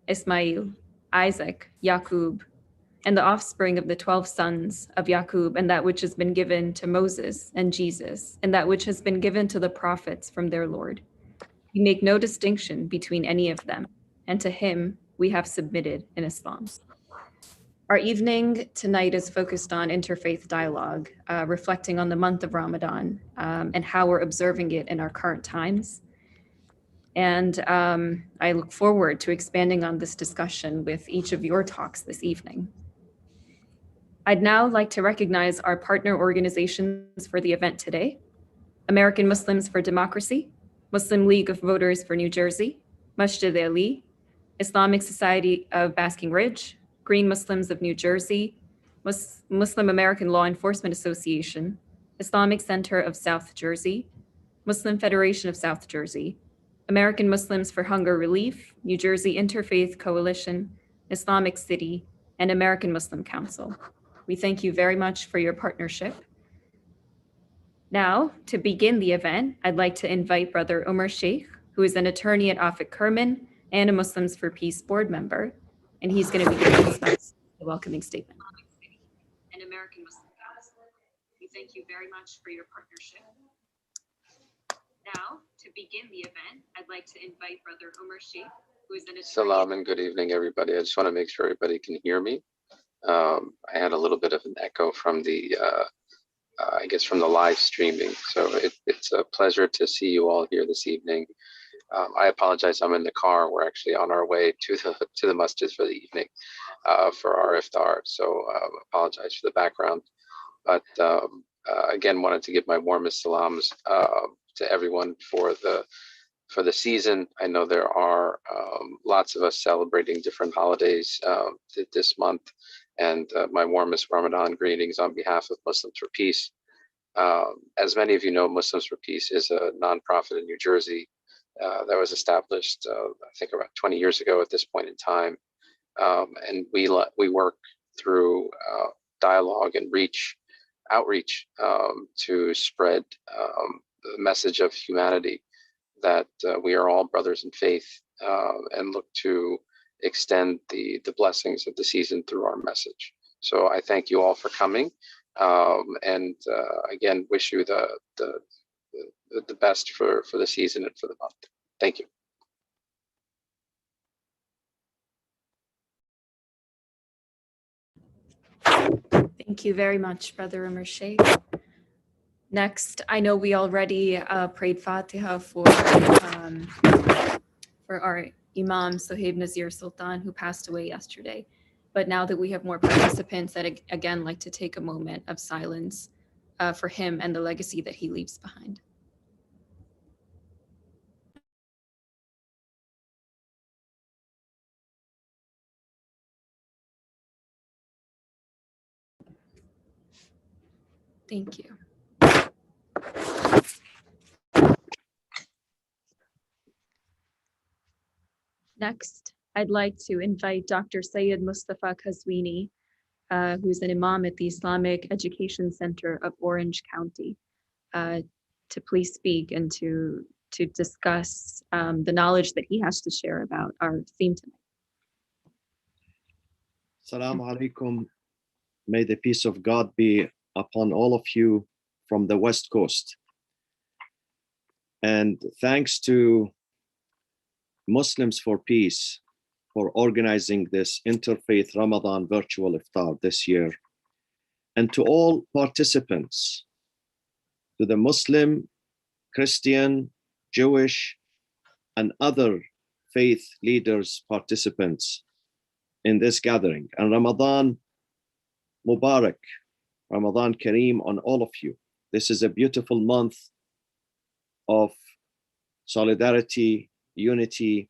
Ismail, Isaac, Yaqub, and the offspring of the 12 sons of Yaqub, and that which has been given to Moses and Jesus, and that which has been given to the prophets from their Lord. We make no distinction between any of them, and to him we have submitted in Islam. Our evening tonight is focused on interfaith dialogue, reflecting on the month of Ramadan and how we're observing it in our current times. And I look forward to expanding on this discussion with each of your talks this evening. I'd now like to recognize our partner organizations for the event today: American Muslims for Democracy, Muslim League of Voters for New Jersey, Masjid Ali, Islamic Society of Basking Ridge, Green Muslims of New Jersey, Muslim American Law Enforcement Association, Islamic Center of South Jersey, Muslim Federation of South Jersey, American Muslims for Hunger Relief, New Jersey Interfaith Coalition, Islamic City, and American Muslim Council. We thank you very much for your partnership. Now, to begin the event, I'd like to invite Brother Umar Sheikh, who is an attorney at Afik Kerman and a Muslims for Peace board member, and he's going to be giving us a welcoming statement. And American Muslim Council. We thank you very much for your partnership. Now, to begin the event, I'd like to invite Brother Umar Sheikh, who is an attorney. Salam and good evening, everybody. I just want to make sure everybody can hear me. I had a little bit of an echo from the I guess from the live streaming. So it's a pleasure to see you all here this evening. I apologize, I'm in the car. We're actually on our way to the masjid for the evening for our iftar. So apologize for the background. But again, wanted to give my warmest salams to everyone for the season. I know there are lots of us celebrating different holidays this month. And my warmest Ramadan greetings on behalf of Muslims for Peace. As many of you know, Muslims for Peace is a nonprofit in New Jersey that was established, I think, about 20 years ago at this point in time. And we work through dialogue and outreach to spread the message of humanity, that we are all brothers in faith, and look to extend the blessings of the season through our message. So I thank you all for coming, and again wish you the best for the season and for the month. Thank you. Thank you very much, Brother Umar Sheikh. Next, I know we already prayed Fatiha for our Imam Sohaib Nazir Sultan, who passed away yesterday. But now that we have more participants, I'd again like to take a moment of silence for him and the legacy that he leaves behind. Thank you. Next, I'd like to invite Dr. Syed Mustafa Kazwini, who's an imam at the Islamic Education Center of Orange County, to please speak and to discuss the knowledge that he has to share about our theme tonight. Assalamu alaikum. May the peace of God be upon all of you from the West Coast. And thanks to Muslims for Peace for organizing this Interfaith Ramadan virtual iftar this year. And to all participants, to the Muslim, Christian, Jewish, and other faith leaders, participants in this gathering. And Ramadan Mubarak, Ramadan Kareem on all of you. This is a beautiful month of solidarity, unity,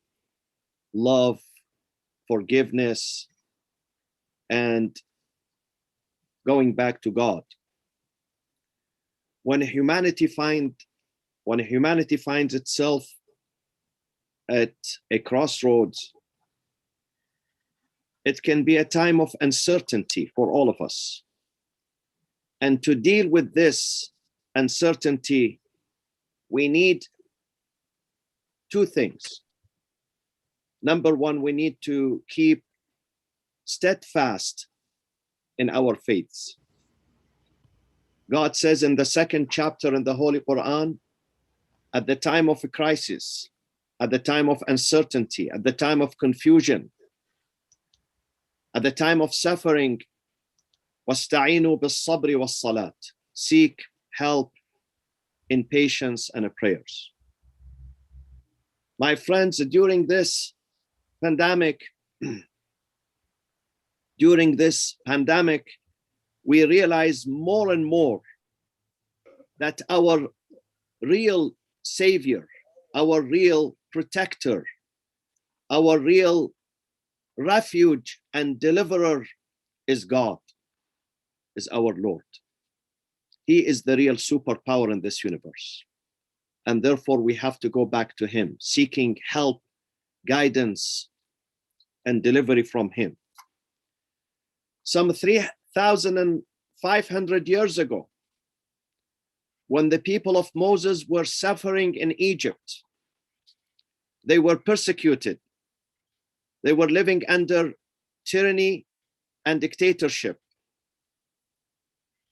love, forgiveness, and going back to God. When humanity finds itself at a crossroads, it can be a time of uncertainty for all of us. And to deal with this uncertainty, we need two things. Number one, we need to keep steadfast in our faiths. God says in the second chapter in the Holy Quran, at the time of a crisis, at the time of uncertainty, at the time of confusion, at the time of suffering, وَاسْتَعِينُوا بِالصَّبْرِ وَالصَّلَاةِ, seek help in patience and prayers. My friends, during this pandemic, we realize more and more that our real savior, our real protector, our real refuge and deliverer is God, is our Lord. He is the real superpower in this universe. And therefore we have to go back to him, seeking help, guidance, and delivery from him. Some 3,500 years ago, when the people of Moses were suffering in Egypt, they were persecuted. They were living under tyranny and dictatorship.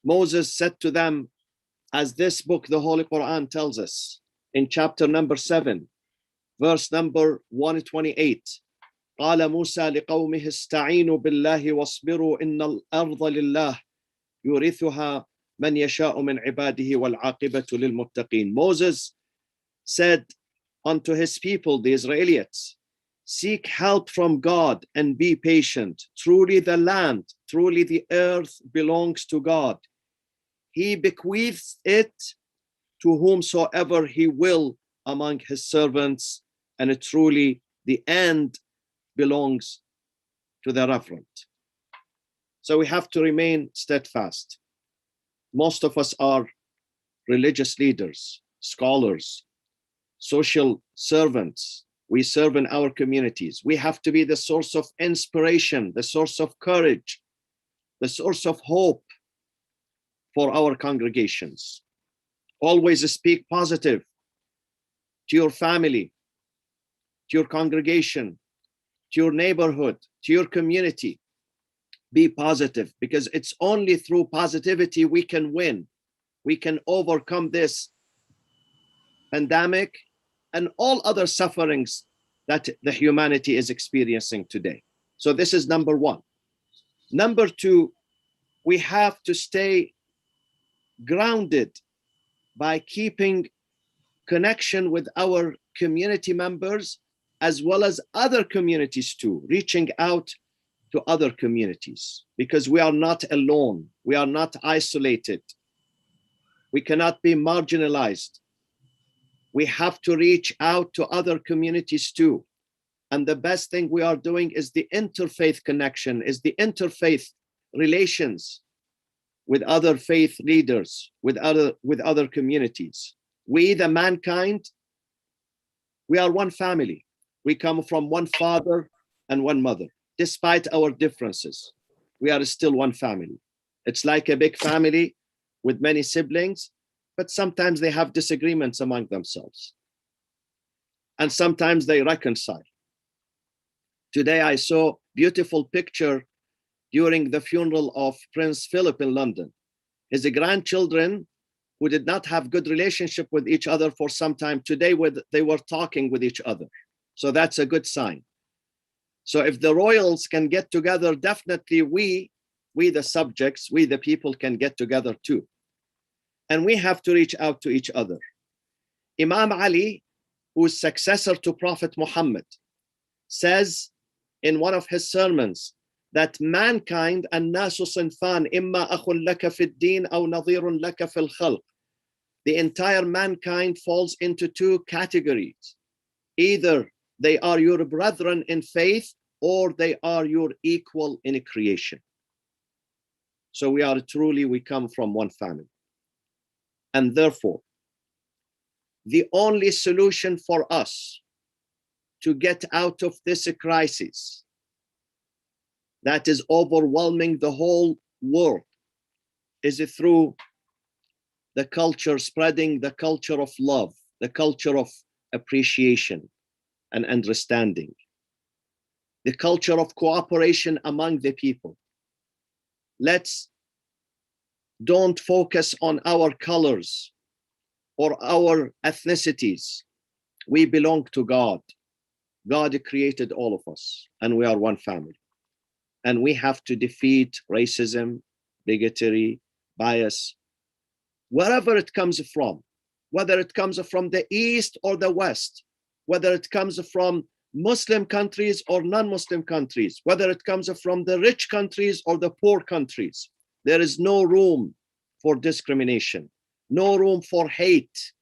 Moses said to them, as this book, the Holy Quran, tells us in chapter number 7, verse number 128, قال موسى لقومه استعينوا بالله واصبروا إن الأرض لله يورثها من يشاء من عباده والعاقبة للمتقين. Moses said unto his people, the Israelites, seek help from God and be patient. Truly the land, truly the earth belongs to God. He bequeaths it to whomsoever he will among his servants, and truly the end belongs to the reverent. So we have to remain steadfast. Most of us are religious leaders, scholars, social servants. We serve in our communities. We have to be the source of inspiration, the source of courage, the source of hope for our congregations. Always speak positive to your family, to your congregation, to your neighborhood, to your community. Be positive, because it's only through positivity we can win. We can overcome this pandemic and all other sufferings that the humanity is experiencing today. So this is number one. Number two, we have to stay grounded by keeping connection with our community members as well as other communities too, reaching out to other communities, because we are not alone. We are not isolated. We cannot be marginalized. We have to reach out to other communities too. And the best thing we are doing is the interfaith connection, is the interfaith relations with other faith leaders, with other communities. We, the mankind, we are one family. We come from one father and one mother. Despite our differences, we are still one family. It's like a big family with many siblings, but sometimes they have disagreements among themselves. And sometimes they reconcile. Today I saw a beautiful picture during the funeral of Prince Philip in London. His grandchildren, who did not have good relationship with each other for some time, today they were talking with each other. So that's a good sign. So if the royals can get together, definitely we the subjects, we the people can get together too. And we have to reach out to each other. Imam Ali, who is successor to Prophet Muhammad, says in one of his sermons that mankind, الناس صنفان إما أخ لك في الدين أو نظير لك في الخلق. The entire mankind falls into two categories. Either they are your brethren in faith, or they are your equal in creation. So we come from one family. And therefore, the only solution for us to get out of this crisis that is overwhelming the whole world is through the culture, spreading the culture of love, the culture of appreciation and understanding. the culture of cooperation among the people. Let's don't focus on our colors or our ethnicities. We belong to God. God created all of us, and we are one family. And we have to defeat racism, bigotry, bias, wherever it comes from, whether it comes from the East or the West, whether it comes from Muslim countries or non-Muslim countries, whether it comes from the rich countries or the poor countries. There is no room for discrimination, no room for hate.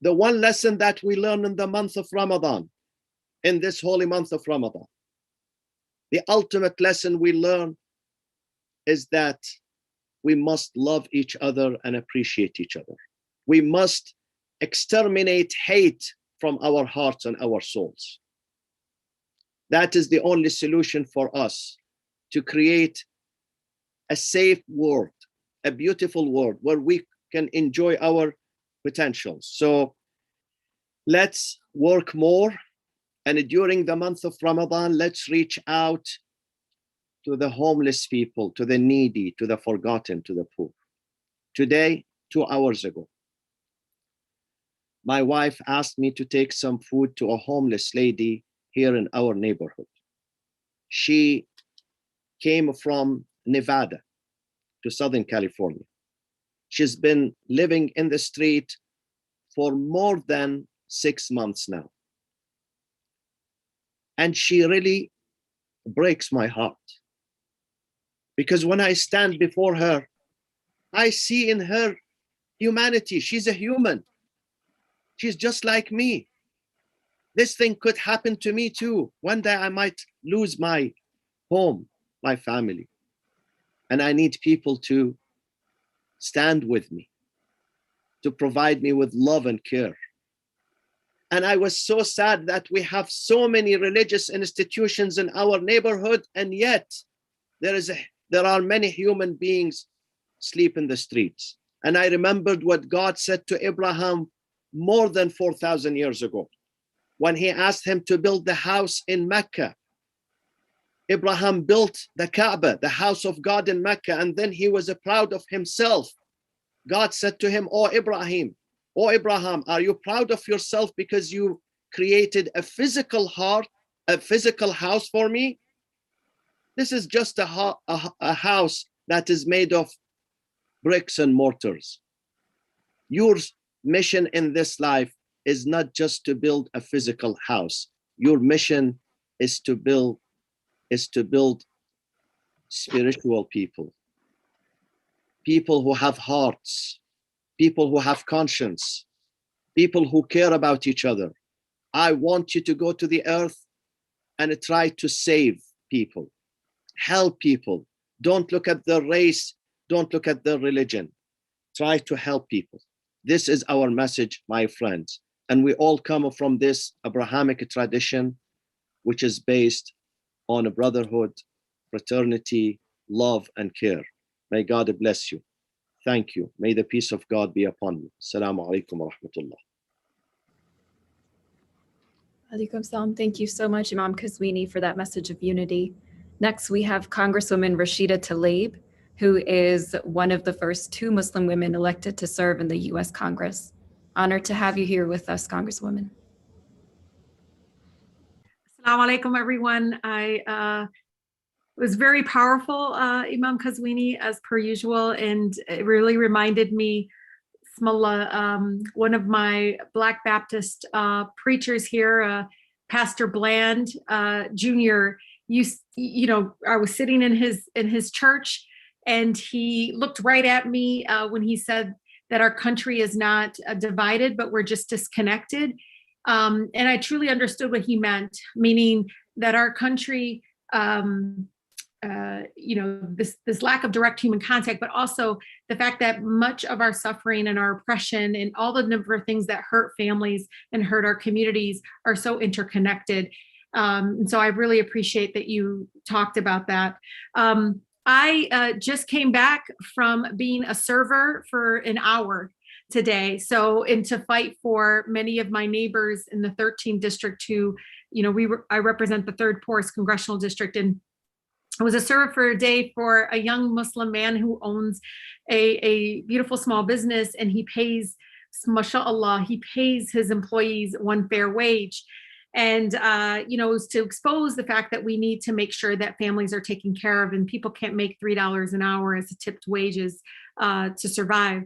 The one lesson that we learn in the month of Ramadan, in this holy month of Ramadan, the ultimate lesson we learn is that we must love each other and appreciate each other. We must exterminate hate from our hearts and our souls. That is the only solution for us to create a safe world, a beautiful world where we can enjoy our potentials. So let's work more. And during the month of Ramadan, let's reach out to the homeless people, to the needy, to the forgotten, to the poor. Today, 2 hours ago, my wife asked me to take some food to a homeless lady here in our neighborhood. She came from Nevada to Southern California. She's been living in the street for more than 6 months now. And she really breaks my heart. Because when I stand before her, I see in her humanity. She's a human. She's just like me. This thing could happen to me too. One day I might lose my home, my family. And I need people to stand with me, to provide me with love and care. And I was so sad that we have so many religious institutions in our neighborhood, and yet there are many human beings sleep in the streets. And I remembered what God said to Abraham more than 4,000 years ago, when he asked him to build the house in Mecca. Abraham built the Kaaba, the house of God in Mecca, and then he was proud of himself. God said to him, "Oh Abraham, are you proud of yourself because you created a physical house for me? This is just a house that is made of bricks and mortars. Your mission in this life is not just to build a physical house. Your mission is to build spiritual people who have hearts, people who have conscience, people who care about each other. I want you to go to the earth and try to save people, help people. Don't look at their race, don't look at their religion. Try to help people. This is our message, my friends. And we all come from this Abrahamic tradition, which is based on a brotherhood, fraternity, love, and care. May God bless you. Thank you. May the peace of God be upon you. Assalamu alaikum wa rahmatullah. Alaikum salam. Thank you so much, Imam Kazwini, for that message of unity. Next, we have Congresswoman Rashida Tlaib, who is one of the first 2 Muslim women elected to serve in the U.S. Congress. Honored to have you here with us, Congresswoman. Assalamu alaikum, everyone. It was very powerful, Imam Kazwini, as per usual, and it really reminded me, Smallah, one of my Black Baptist preachers here, Pastor Bland Jr. You know, I was sitting in his church, and he looked right at me when he said that our country is not divided, but we're just disconnected. And I truly understood what he meant, meaning that our country, you know, this lack of direct human contact, but also the fact that much of our suffering and our oppression and all the number of things that hurt families and hurt our communities are so interconnected. And so I really appreciate that you talked about that. I just came back from being a server for an hour today. And to fight for many of my neighbors in the 13th district who I represent the third poorest congressional district, and I was a server for a day for a young Muslim man who owns a beautiful small business, and he pays, mashallah, he pays his employees one fair wage. And, it was to expose the fact that we need to make sure that families are taken care of, and people can't make $3 an hour as a tipped wages to survive.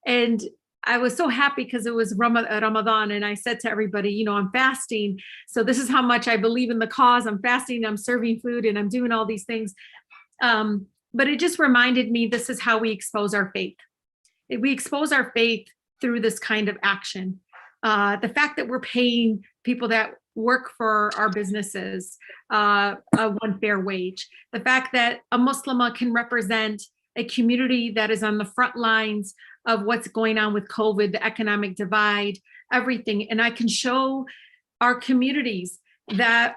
And I was so happy because it was Ramadan, and I said to everybody, I'm fasting. So this is how much I believe in the cause. I'm fasting, I'm serving food, and I'm doing all these things. But it just reminded me, this is how we expose our faith. We expose our faith through this kind of action. The fact that we're paying people that work for our businesses a one fair wage. The fact that a Muslimah can represent a community that is on the front lines of what's going on with COVID, the economic divide, everything. And I can show our communities that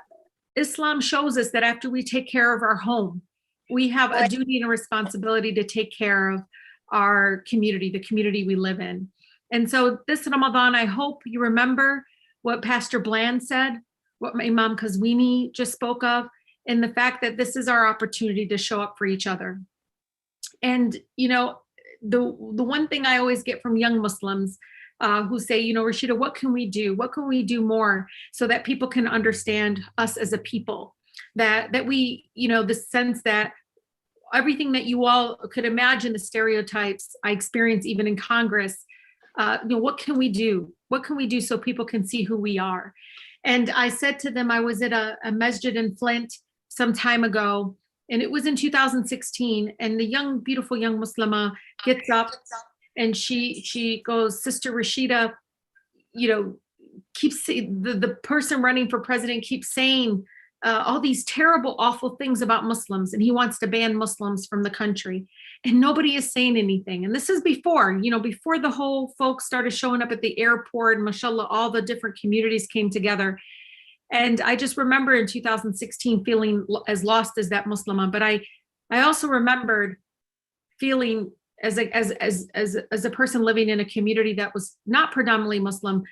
Islam shows us that after we take care of our home, we have a duty and a responsibility to take care of our community, the community we live in. And so this Ramadan, I hope you remember what Pastor Bland said, what Imam Kazwini just spoke of, and the fact that this is our opportunity to show up for each other. And, the one thing I always get from young Muslims who say, Rashida, what can we do? What can we do more so that people can understand us as a people? That we, the sense that everything that you all could imagine, the stereotypes I experience even in Congress, what can we do? What can we do so people can see who we are? And I said to them, I was at a masjid in Flint some time ago, and it was in 2016. And the beautiful young Muslimah gets up and she goes, Sister Rashida, keeps the person running for president keeps saying all these terrible, awful things about Muslims, and he wants to ban Muslims from the country, and nobody is saying anything. And this is before the whole folks started showing up at the airport, and mashallah, all the different communities came together. And I just remember in 2016 feeling as lost as that Muslimah, but I also remembered feeling as a person living in a community that was not predominantly Muslim,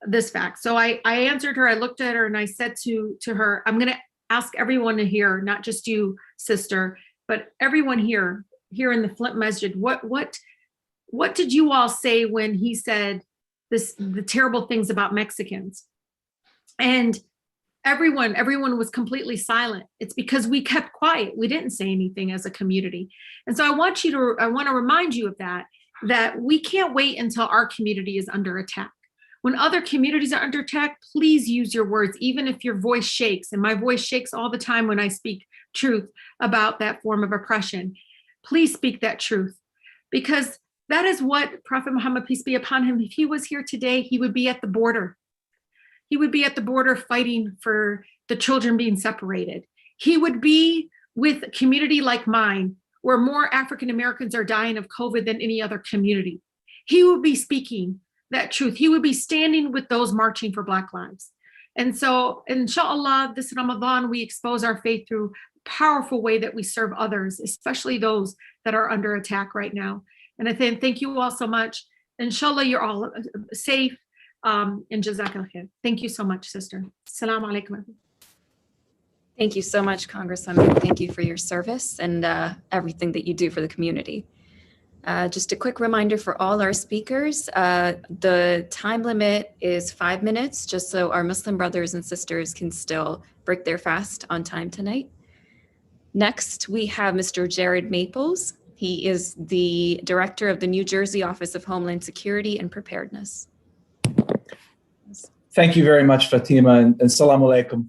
this fact. So I answered her, I looked at her, and I said to her, I'm going to ask everyone to hear, not just you, sister, but everyone here in the Flint Masjid, what did you all say when he said the terrible things about Mexicans? And everyone was completely silent. It's because we kept quiet. We didn't say anything as a community. And so I want to remind you of that we can't wait until our community is under attack. When other communities are under attack, please use your words, even if your voice shakes. And my voice shakes all the time when I speak truth about that form of oppression. Please speak that truth, because that is what Prophet Muhammad, peace be upon him, if he was here today, he would be at the border. He would be at the border fighting for the children being separated. He would be with a community like mine, where more African Americans are dying of COVID than any other community. He would be speaking that truth. He would be standing with those marching for Black lives. And so, inshallah, this Ramadan, we expose our faith through a powerful way that we serve others, especially those that are under attack right now. And I thank you all so much. Inshallah, you're all safe. And jazakallah khair. Thank you so much, sister. Assalamu alaikum. Thank you so much, Congresswoman. Thank you for your service and everything that you do for the community. Just a quick reminder for all our speakers, the time limit is 5 minutes, just so our Muslim brothers and sisters can still break their fast on time tonight. Next, we have Mr. Jared Maples. He is the director of the New Jersey Office of Homeland Security and Preparedness. Thank you very much, Fatima, and assalamu alaikum.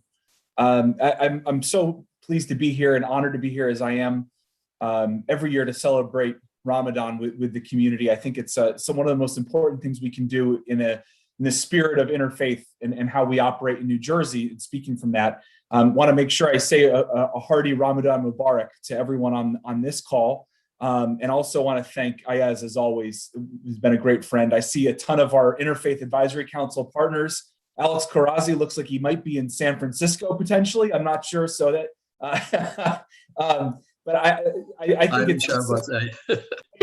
I'm so pleased to be here and honored to be here as I am every year to celebrate Ramadan with the community. I think it's one of the most important things we can do in the spirit of interfaith and how we operate in New Jersey. And speaking from that, want to make sure I say a hearty Ramadan Mubarak to everyone on this call. And also want to thank Ayaz, as always, who's been a great friend. I see a ton of our Interfaith Advisory Council partners. Alex Karazi looks like he might be in San Francisco potentially. I'm not sure. So that, but I think it's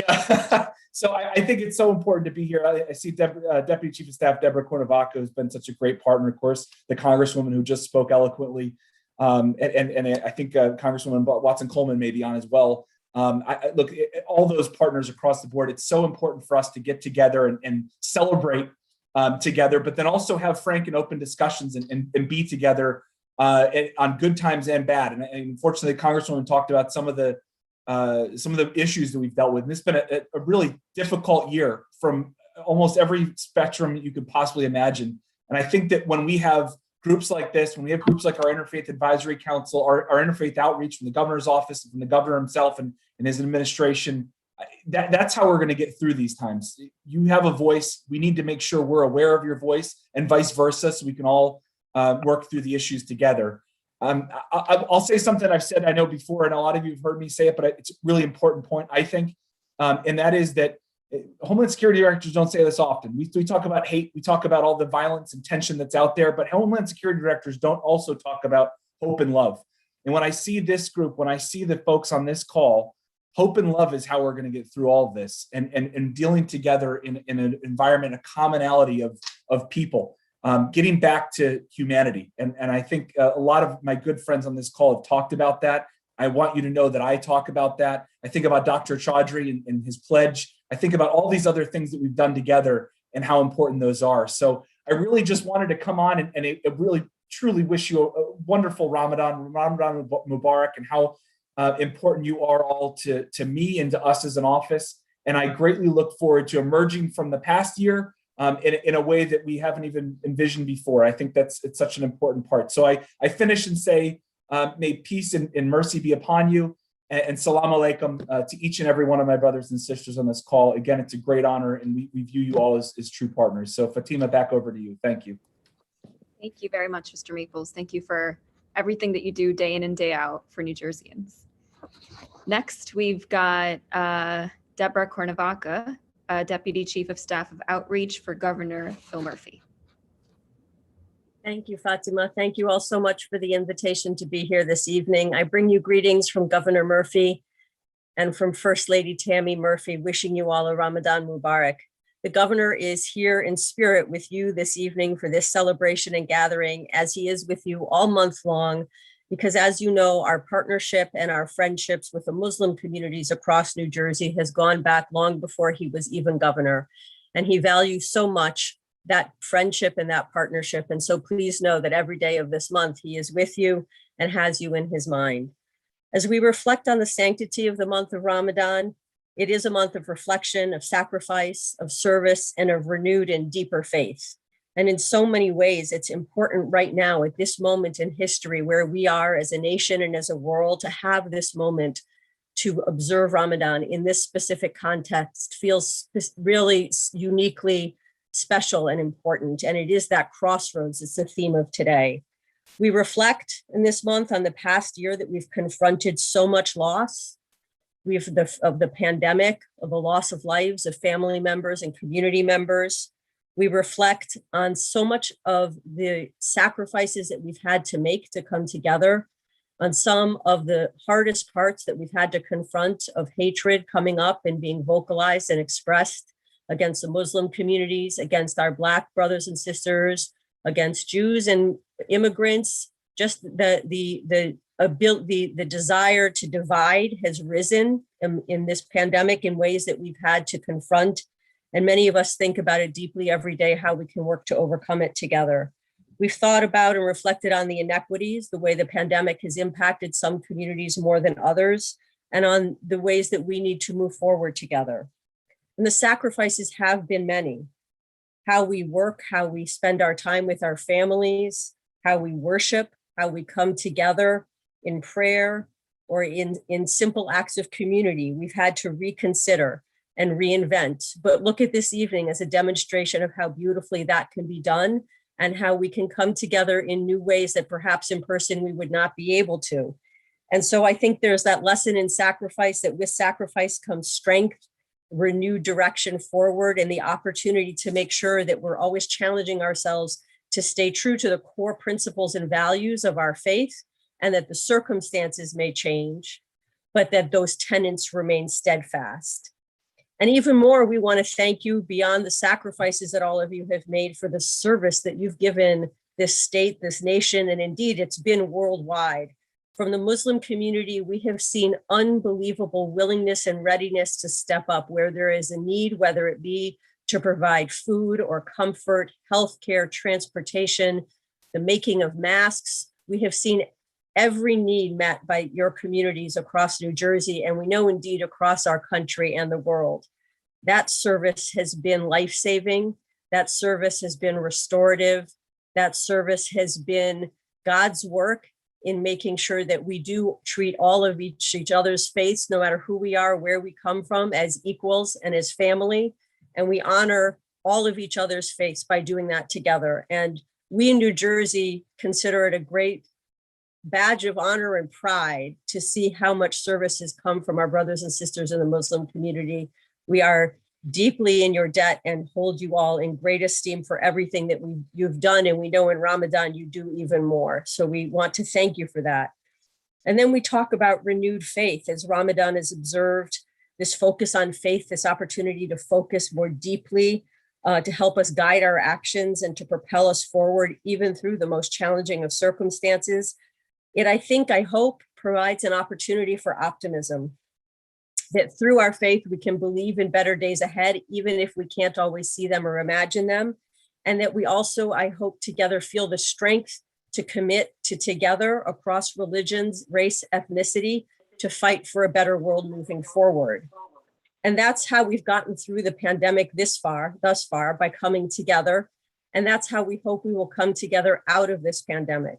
yeah. So I think it's so important to be here. I see Deputy Chief of Staff Deborah Cuernavaca has been such a great partner. Of course, the Congresswoman who just spoke eloquently, and I think Congresswoman Watson Coleman may be on as well. Look, all those partners across the board. It's so important for us to get together and celebrate together, but then also have frank and open discussions and be together on good times and bad. And unfortunately, the Congresswoman talked about some of the issues that we've dealt with. And it's been a really difficult year from almost every spectrum you could possibly imagine. And I think that when we have groups like this, when we have groups like our Interfaith Advisory Council, our Interfaith Outreach from the governor's office, from the governor himself and his administration, that's how we're going to get through these times. You have a voice. We need to make sure we're aware of your voice and vice versa, so we can all work through the issues together. I'll say something I've said I know before, and a lot of you have heard me say it, but it's a really important point, I think, and that is that Homeland Security directors don't say this often. We talk about hate, we talk about all the violence and tension that's out there, but Homeland Security directors don't also talk about hope and love. And when I see this group, when I see the folks on this call, hope and love is how we're going to get through all of this, and dealing together in an environment, a commonality of people. Getting back to humanity. And I think a lot of my good friends on this call have talked about that. I want you to know that I talk about that. I think about Dr. Chaudhry and his pledge. I think about all these other things that we've done together and how important those are. So I really just wanted to come on and I really, truly wish you a wonderful Ramadan Mubarak, and how important you are all to me and to us as an office. And I greatly look forward to emerging from the past year in a way that we haven't even envisioned before. I think it's such an important part. So I finish and say, may peace and mercy be upon you, and salam alaikum to each and every one of my brothers and sisters on this call. Again, it's a great honor, and we view you all as true partners. So Fatima, back over to you. Thank you. Thank you very much, Mr. Maples. Thank you for everything that you do day in and day out for New Jerseyans. Next, we've got Deborah Cuernavaca, Deputy Chief of Staff of Outreach for Governor Phil Murphy. Thank you, Fatima. Thank you all so much for the invitation to be here this evening. I bring you greetings from Governor Murphy and from First Lady Tammy Murphy, wishing you all a Ramadan Mubarak. The governor is here in spirit with you this evening for this celebration and gathering, as he is with you all month long, because as you know, our partnership and our friendships with the Muslim communities across New Jersey has gone back long before he was even governor. And he values so much that friendship and that partnership. And so please know that every day of this month, he is with you and has you in his mind. As we reflect on the sanctity of the month of Ramadan, it is a month of reflection, of sacrifice, of service, and of renewed and deeper faith. And in so many ways, it's important right now at this moment in history where we are as a nation and as a world to have this moment to observe Ramadan in this specific context feels really uniquely special and important. And it is that crossroads. It's the theme of today. We reflect in this month on the past year that we've confronted so much loss. We've of the pandemic, of the loss of lives of family members and community members. We reflect on so much of the sacrifices that we've had to make to come together, on some of the hardest parts that we've had to confront of hatred coming up and being vocalized and expressed against the Muslim communities, against our Black brothers and sisters, against Jews and immigrants. Just the desire to divide has risen in this pandemic in ways that we've had to confront. And many of us think about it deeply every day, how we can work to overcome it together. We've thought about and reflected on the inequities, the way the pandemic has impacted some communities more than others, and on the ways that we need to move forward together. And the sacrifices have been many. How we work, how we spend our time with our families, how we worship, how we come together in prayer or in simple acts of community, we've had to reconsider and reinvent. But look at this evening as a demonstration of how beautifully that can be done and how we can come together in new ways that perhaps in person we would not be able to. And so I think there's that lesson in sacrifice, that with sacrifice comes strength, renewed direction forward, and the opportunity to make sure that we're always challenging ourselves to stay true to the core principles and values of our faith, and that the circumstances may change, but that those tenets remain steadfast. And even more, we want to thank you beyond the sacrifices that all of you have made for the service that you've given this state, this nation, and indeed it's been worldwide. From the Muslim community, we have seen unbelievable willingness and readiness to step up where there is a need, whether it be to provide food or comfort, healthcare, transportation, the making of masks. We have seen every need met by your communities across New Jersey, and we know indeed across our country and the world. That service has been life-saving. That service has been restorative. That service has been God's work in making sure that we do treat all of each other's faiths, no matter who we are, where we come from, as equals and as family. And we honor all of each other's faiths by doing that together. And we in New Jersey consider it a great badge of honor and pride to see how much service has come from our brothers and sisters in the Muslim community. We are deeply in your debt and hold you all in great esteem for everything that you've done. And we know in Ramadan, you do even more. So we want to thank you for that. And then we talk about renewed faith as Ramadan is observed, this focus on faith, this opportunity to focus more deeply, to help us guide our actions and to propel us forward, even through the most challenging of circumstances. It, I hope, provides an opportunity for optimism, that through our faith, we can believe in better days ahead, even if we can't always see them or imagine them. And that we also, I hope, together feel the strength to commit to together across religions, race, ethnicity, to fight for a better world moving forward. And that's how we've gotten through the pandemic thus far, by coming together. And that's how we hope we will come together out of this pandemic.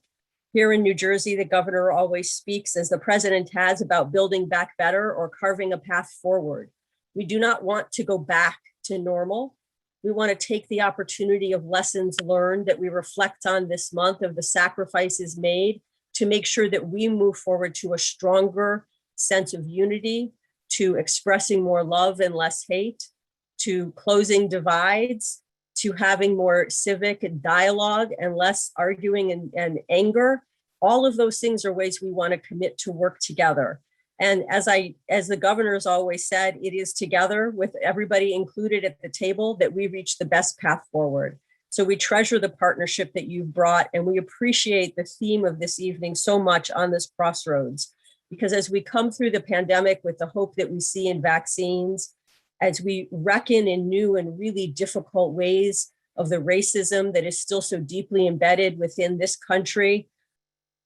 Here in New Jersey, the governor always speaks, as the president has, about building back better or carving a path forward. We do not want to go back to normal. We want to take the opportunity of lessons learned that we reflect on this month, of the sacrifices made, to make sure that we move forward to a stronger sense of unity, to expressing more love and less hate, to closing divides, to having more civic dialogue and less arguing and anger. All of those things are ways we want to commit to work together. And as the governor has always said, it is together with everybody included at the table that we reach the best path forward. So we treasure the partnership that you've brought, and we appreciate the theme of this evening so much on this crossroads, because as we come through the pandemic with the hope that we see in vaccines, as we reckon in new and really difficult ways of the racism that is still so deeply embedded within this country,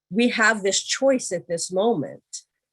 we have this choice at this moment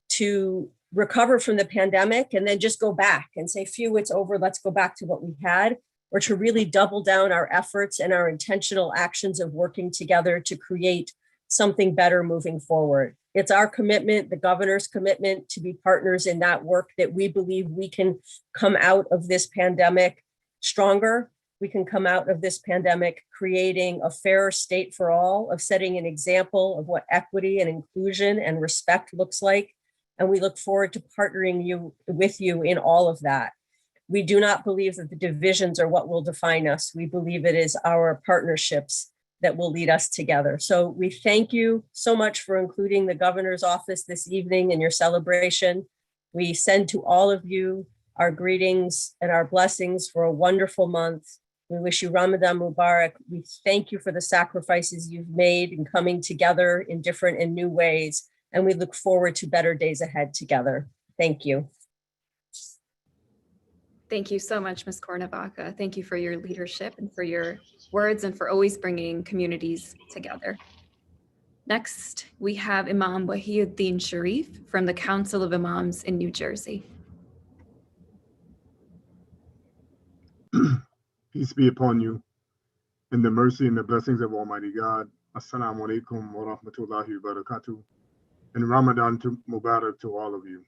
to recover from the pandemic and then just go back and say, phew, it's over, let's go back to what we had, or to really double down our efforts and our intentional actions of working together to create something better moving forward. It's our commitment, the governor's commitment, to be partners in that work, that we believe we can come out of this pandemic stronger. We can come out of this pandemic creating a fairer state for all, of setting an example of what equity and inclusion and respect looks like. And we look forward to partnering with you in all of that. We do not believe that the divisions are what will define us. We believe it is our partnerships that will lead us together. So we thank you so much for including the governor's office this evening in your celebration. We send to all of you our greetings and our blessings for a wonderful month. We wish you Ramadan Mubarak. We thank you for the sacrifices you've made in coming together in different and new ways. And we look forward to better days ahead together. Thank you. Thank you so much, Ms. Kornavaca. Thank you for your leadership and for your words and for always bringing communities together. Next, we have Imam Wahiuddin Sharif from the Council of Imams in New Jersey. Peace be upon you, and the mercy and the blessings of Almighty God. Assalamu alaikum wa rahmatullahi wa barakatuh. And Ramadan Mubarak to all of you.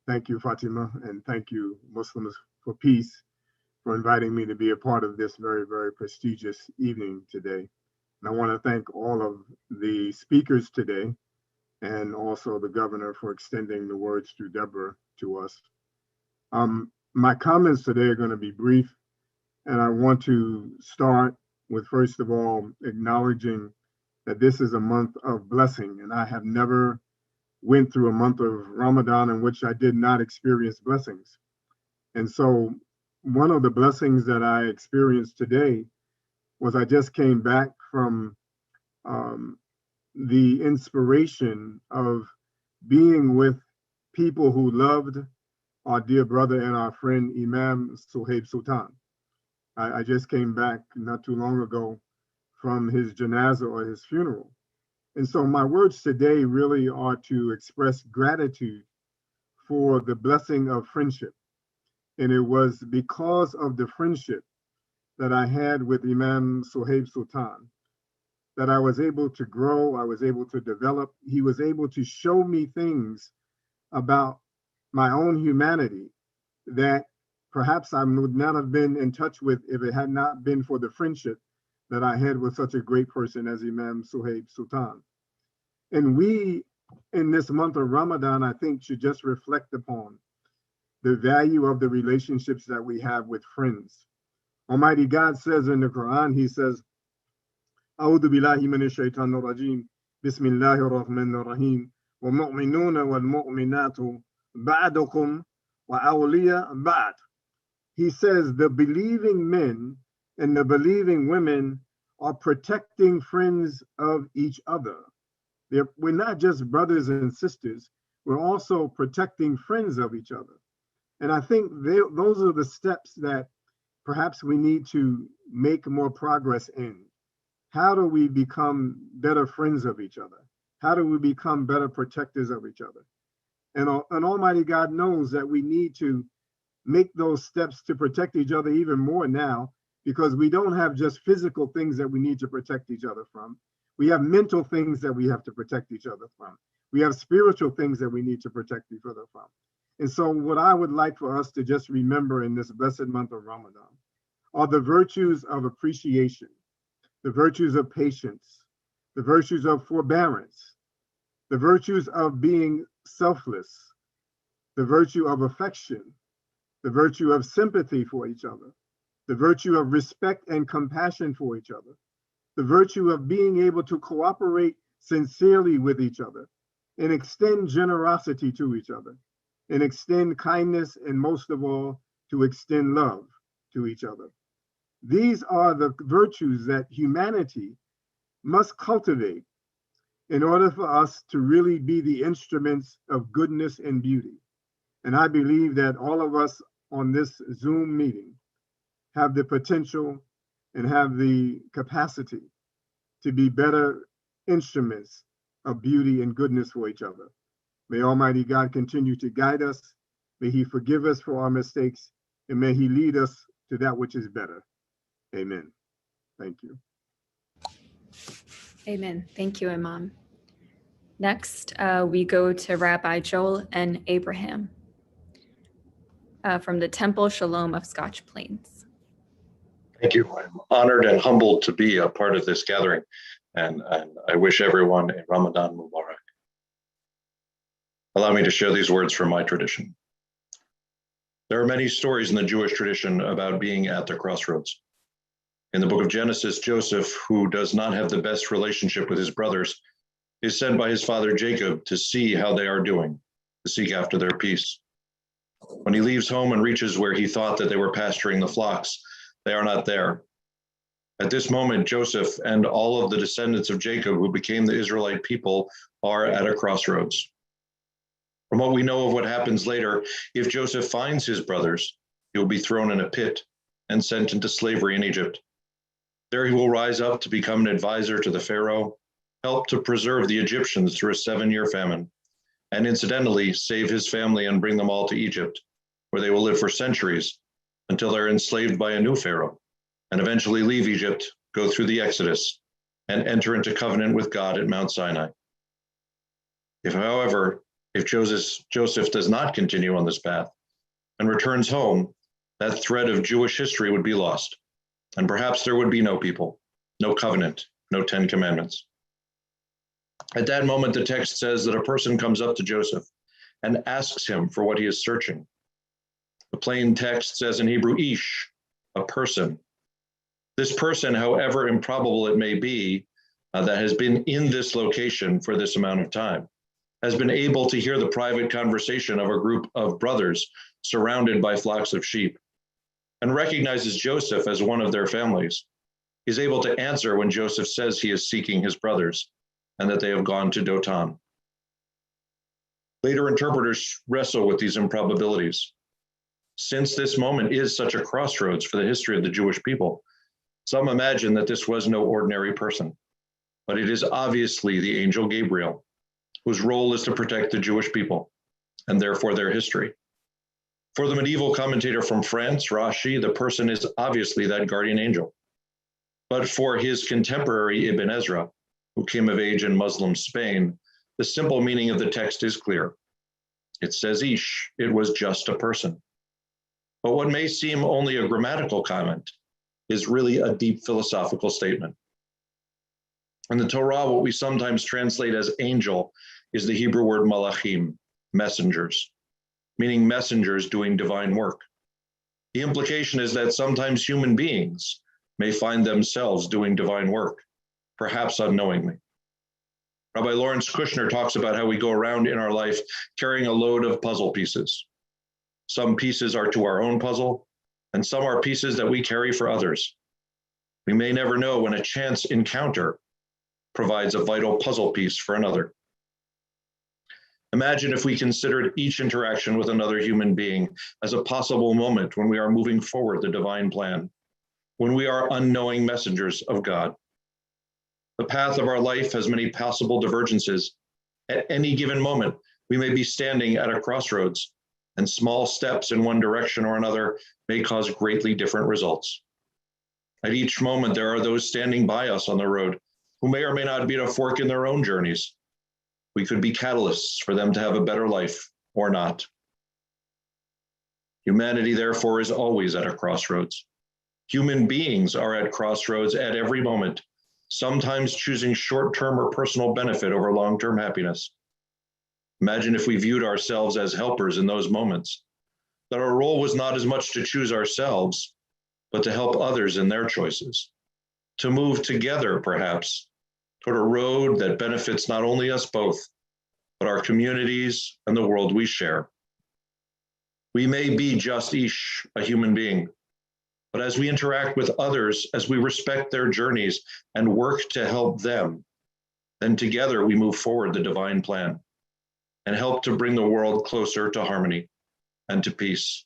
Thank you, Fatima, and thank you, Muslims for Peace, for inviting me to be a part of this very, very prestigious evening today. And I want to thank all of the speakers today, and also the governor for extending the words through Deborah to us. My comments today are going to be brief, and I want to start with, first of all, acknowledging that this is a month of blessing, and I have never went through a month of Ramadan in which I did not experience blessings. And so one of the blessings that I experienced today was I just came back from the inspiration of being with people who loved our dear brother and our friend Imam Suhaib Sultan. I just came back not too long ago from his janazah or his funeral. And so my words today really are to express gratitude for the blessing of friendship. And it was because of the friendship that I had with Imam Suhaib Sultan that I was able to grow, I was able to develop. He was able to show me things about my own humanity that perhaps I would not have been in touch with if it had not been for the friendship that I had with such a great person as Imam Suhaib Sultan. And we, in this month of Ramadan, I think should just reflect upon the value of the relationships that we have with friends. Almighty God says in the Quran, he says, أعوذ بالله من الشيطان الرجيم بسم الله الرحمن الرحيم والمؤمنون والمؤمنات بعضكم وأولياء بعض. He says the believing men and the believing women are protecting friends of each other. We're not just brothers and sisters, we're also protecting friends of each other. And I think those are the steps that perhaps we need to make more progress in. How do we become better friends of each other? How do we become better protectors of each other? And Almighty God knows that we need to make those steps to protect each other even more now, because we don't have just physical things that we need to protect each other from. We have mental things that we have to protect each other from. We have spiritual things that we need to protect each other from. And so what I would like for us to just remember in this blessed month of Ramadan are the virtues of appreciation, the virtues of patience, the virtues of forbearance, the virtues of being selfless, the virtue of affection, the virtue of sympathy for each other, the virtue of respect and compassion for each other, the virtue of being able to cooperate sincerely with each other and extend generosity to each other and extend kindness, and most of all, to extend love to each other. These are the virtues that humanity must cultivate in order for us to really be the instruments of goodness and beauty. And I believe that all of us on this Zoom meeting have the potential and have the capacity to be better instruments of beauty and goodness for each other. May Almighty God continue to guide us. May He forgive us for our mistakes, and may He lead us to that which is better. Amen. Thank you. Amen. Thank you, Imam. Next, we go to Rabbi Joel and Abraham from the Temple Shalom of Scotch Plains. Thank you. I'm honored and humbled to be a part of this gathering, and I wish everyone a Ramadan Mubarak. Allow me to share these words from my tradition. There are many stories in the Jewish tradition about being at the crossroads. In the book of Genesis, Joseph, who does not have the best relationship with his brothers, is sent by his father Jacob to see how they are doing, to seek after their peace. When he leaves home and reaches where he thought that they were pasturing the flocks, they are not there. At this moment, Joseph and all of the descendants of Jacob who became the Israelite people are at a crossroads. From what we know of what happens later, if Joseph finds his brothers, he will be thrown in a pit and sent into slavery in Egypt. There he will rise up to become an advisor to the Pharaoh, help to preserve the Egyptians through a 7-year famine, and incidentally save his family and bring them all to Egypt, where they will live for centuries until they're enslaved by a new Pharaoh, and eventually leave Egypt, go through the Exodus, and enter into covenant with God at Mount Sinai. However, if Joseph does not continue on this path and returns home, that thread of Jewish history would be lost, and perhaps there would be no people, no covenant, no 10 commandments. At that moment, the text says that a person comes up to Joseph and asks him for what he is searching. The plain text says in Hebrew, ish, a person. This person, however improbable it may be, that has been in this location for this amount of time, has been able to hear the private conversation of a group of brothers surrounded by flocks of sheep. and recognizes Joseph as one of their families, he's able to answer when Joseph says he is seeking his brothers and that they have gone to Dothan. Later interpreters wrestle with these improbabilities. Since this moment is such a crossroads for the history of the Jewish people, some imagine that this was no ordinary person, but it is obviously the angel Gabriel, whose role is to protect the Jewish people and therefore their history. For the medieval commentator from France, Rashi, the person is obviously that guardian angel. But for his contemporary Ibn Ezra, who came of age in Muslim Spain, the simple meaning of the text is clear. It says Ish, it was just a person. But what may seem only a grammatical comment is really a deep philosophical statement. In the Torah, what we sometimes translate as angel is the Hebrew word malachim, messengers, meaning messengers doing divine work. The implication is that sometimes human beings may find themselves doing divine work, perhaps unknowingly. Rabbi Lawrence Kushner talks about how we go around in our life carrying a load of puzzle pieces. Some pieces are to our own puzzle, and some are pieces that we carry for others. We may never know when a chance encounter provides a vital puzzle piece for another. Imagine if we considered each interaction with another human being as a possible moment when we are moving forward the divine plan, when we are unknowing messengers of God. The path of our life has many possible divergences. At any given moment, we may be standing at a crossroads, and small steps in one direction or another may cause greatly different results. At each moment, there are those standing by us on the road who may or may not be at a fork in their own journeys. We could be catalysts for them to have a better life or not. Humanity, therefore, is always at a crossroads. Human beings are at crossroads at every moment, sometimes choosing short-term or personal benefit over long-term happiness. Imagine if we viewed ourselves as helpers in those moments, that our role was not as much to choose ourselves, but to help others in their choices, to move together, perhaps, toward a road that benefits not only us both, but our communities and the world we share. We may be just Ish, a human being, but as we interact with others, as we respect their journeys and work to help them, then together we move forward the divine plan and help to bring the world closer to harmony and to peace.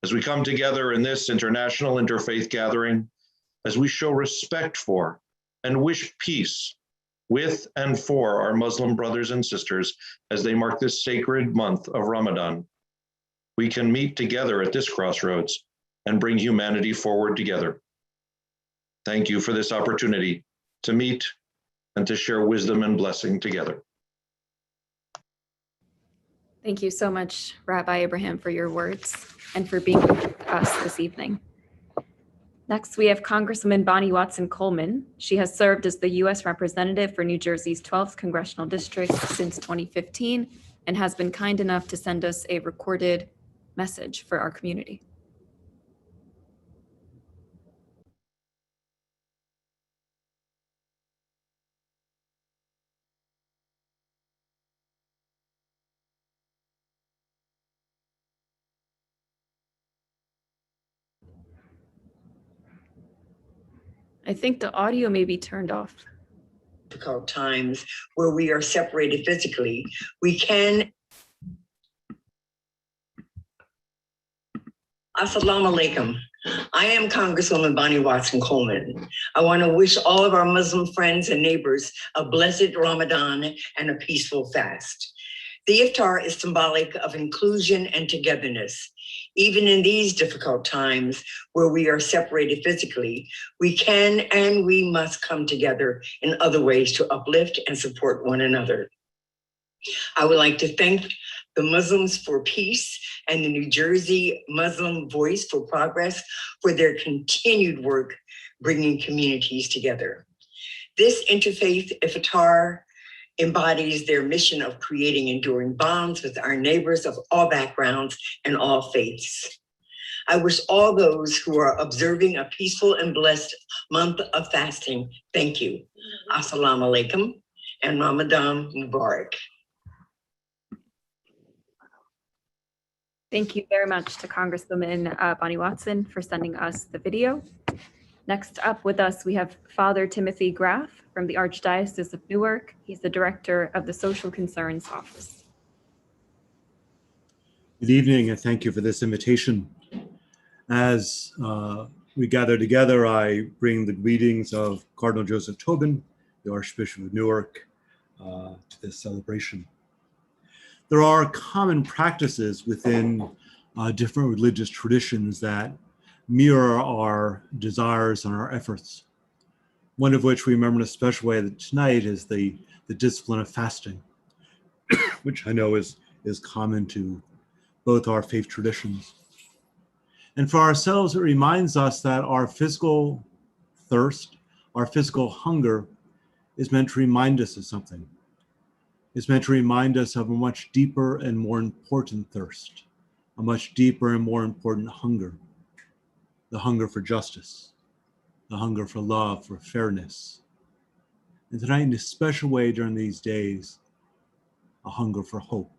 As we come together in this international interfaith gathering, as we show respect for and wish peace with and for our Muslim brothers and sisters as they mark this sacred month of Ramadan, we can meet together at this crossroads and bring humanity forward together. Thank you for this opportunity to meet and to share wisdom and blessing together. Thank you so much, Rabbi Abraham, for your words and for being with us this evening. Next, we have Congresswoman Bonnie Watson Coleman. She has served as the U.S. Representative for New Jersey's 12th Congressional District since 2015 and has been kind enough to send us a recorded message for our community. I think the audio may be turned off. Difficult times where we are separated physically, we can. Assalamu alaikum. I am Congresswoman Bonnie Watson Coleman. I want to wish all of our Muslim friends and neighbors a blessed Ramadan and a peaceful fast. The Iftar is symbolic of inclusion and togetherness. Even in these difficult times where we are separated physically, we can and we must come together in other ways to uplift and support one another. I would like to thank the Muslims for Peace and the New Jersey Muslim Voice for Progress for their continued work bringing communities together. This interfaith iftar embodies their mission of creating enduring bonds with our neighbors of all backgrounds and all faiths. I wish all those who are observing a peaceful and blessed month of fasting, thank you. Assalamu alaikum and Ramadan Mubarak. Thank you very much to Congresswoman Bonnie Watson for sending us the video. Next up with us, we have Father Timothy Graff from the Archdiocese of Newark. He's the Director of the Social Concerns Office. Good evening, and thank you for this invitation. As we gather together, I bring the greetings of Cardinal Joseph Tobin, the Archbishop of Newark, to this celebration. There are common practices within different religious traditions that mirror our desires and our efforts. One of which we remember in a special way tonight is the discipline of fasting, which I know is common to both our faith traditions. And for ourselves, it reminds us that our physical thirst, our physical hunger is meant to remind us of something. It's meant to remind us of a much deeper and more important thirst, a much deeper and more important hunger, the hunger for justice, the hunger for love, for fairness. And tonight, in a special way during these days, a hunger for hope.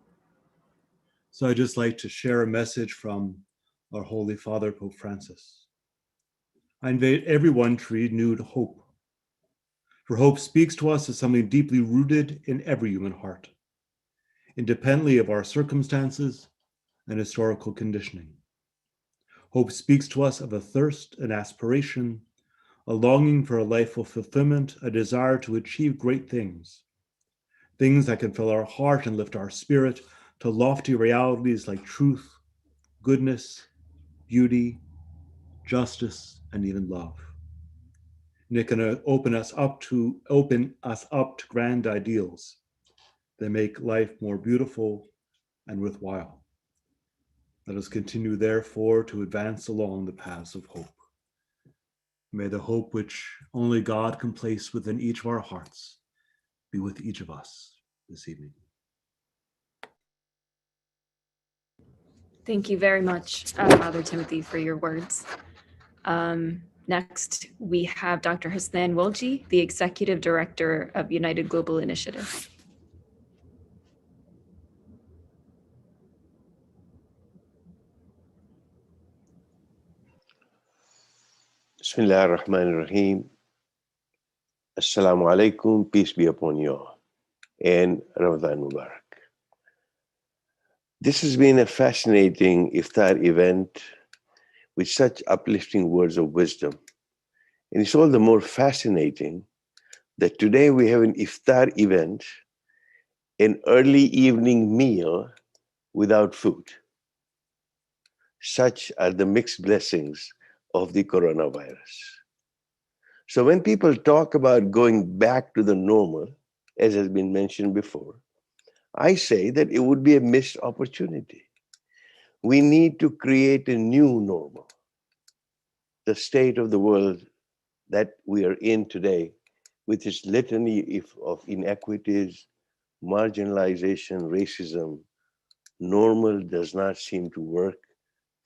So I'd just like to share a message from our Holy Father, Pope Francis. I invite everyone to renew hope. For hope speaks to us as something deeply rooted in every human heart, independently of our circumstances and historical conditioning. Hope speaks to us of a thirst, an aspiration, a longing for a life of fulfillment, a desire to achieve great things, things that can fill our heart and lift our spirit to lofty realities like truth, goodness, beauty, justice, and even love. And it can open us up to grand ideals that make life more beautiful and worthwhile. Let us continue, therefore, to advance along the paths of hope. May the hope which only God can place within each of our hearts be with each of us this evening. Thank you very much, Father Timothy, for your words. Next, we have Dr. Hasnan Wolji, the Executive Director of United Global Initiative. Bismillah ar-Rahman ar-Rahim. Assalamu alaikum, peace be upon you all, and Ramadan Mubarak. This has been a fascinating Iftar event with such uplifting words of wisdom. And it's all the more fascinating that today we have an Iftar event, an early evening meal without food. Such are the mixed blessings of the coronavirus. So when people talk about going back to the normal, as has been mentioned before, I say that it would be a missed opportunity. We need to create a new normal. The state of the world that we are in today, with its litany of inequities, marginalization, racism, normal does not seem to work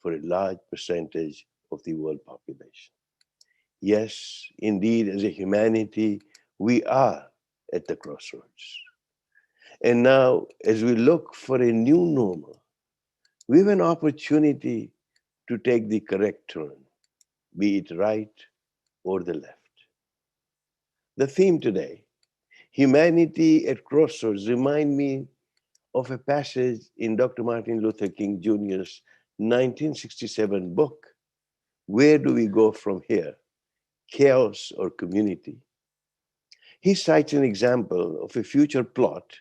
for a large percentage of the world population. Yes, indeed, as a humanity, we are at the crossroads. And now, as we look for a new normal, we have an opportunity to take the correct turn, be it right or the left. The theme today, humanity at crossroads, remind me of a passage in Dr. Martin Luther King Jr.'s 1967 book, Where Do We Go From Here? Chaos or Community? He cites an example of a future plot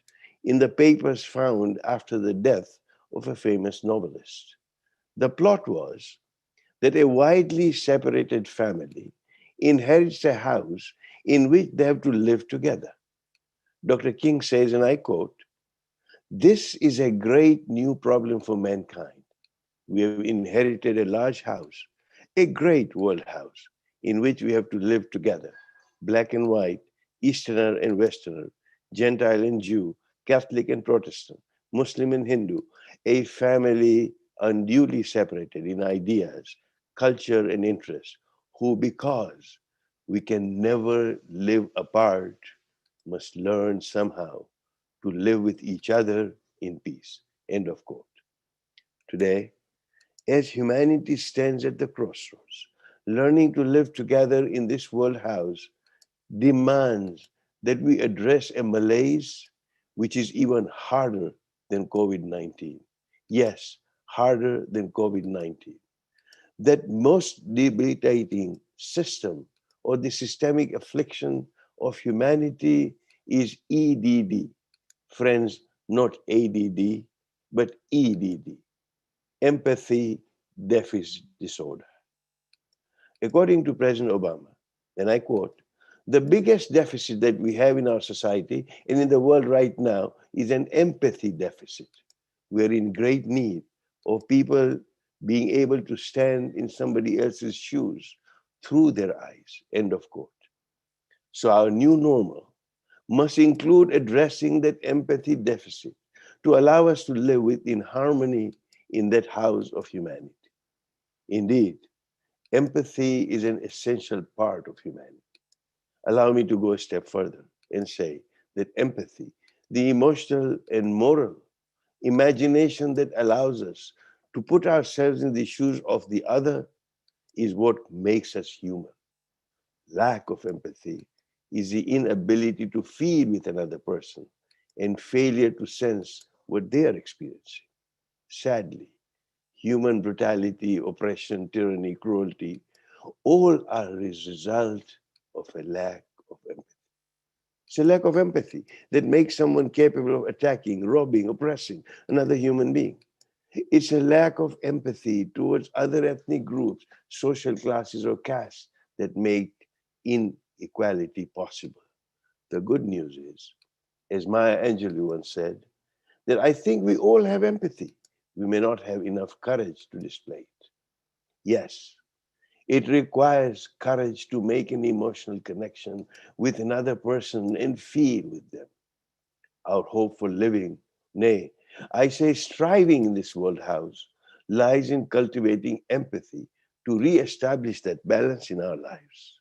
in the papers found after the death of a famous novelist. The plot was that a widely separated family inherits a house in which they have to live together. Dr. King says, and I quote, "This is a great new problem for mankind. We have inherited a large house, a great world house, in which we have to live together, black and white, Easterner and Westerner, Gentile and Jew, Catholic and Protestant, Muslim and Hindu, a family unduly separated in ideas, culture, and interests, who, because we can never live apart, must learn somehow to live with each other in peace." End of quote. Today, as humanity stands at the crossroads, learning to live together in this world house demands that we address a malaise which is even harder than COVID-19. Yes, harder than COVID-19. That most debilitating system or the systemic affliction of humanity is EDD. Friends, not ADD, but EDD, empathy deficit disorder. According to President Obama, and I quote, the biggest deficit that we have in our society and in the world right now is an empathy deficit. We're in great need of people being able to stand in somebody else's shoes through their eyes, end of quote. So our new normal must include addressing that empathy deficit to allow us to live within harmony in that house of humanity. Indeed, empathy is an essential part of humanity. Allow me to go a step further and say that empathy, the emotional and moral imagination that allows us to put ourselves in the shoes of the other, is what makes us human. Lack of empathy is the inability to feel with another person and failure to sense what they are experiencing. Sadly, human brutality, oppression, tyranny, cruelty, all are a result of a lack of empathy. It's a lack of empathy that makes someone capable of attacking, robbing, oppressing another human being. It's a lack of empathy towards other ethnic groups, social classes, or castes that make inequality possible. The good news is, as Maya Angelou once said, that I think we all have empathy. We may not have enough courage to display it. Yes, it requires courage to make an emotional connection with another person and feel with them. Our hope for living, nay, I say striving in this world house, lies in cultivating empathy to re-establish that balance in our lives.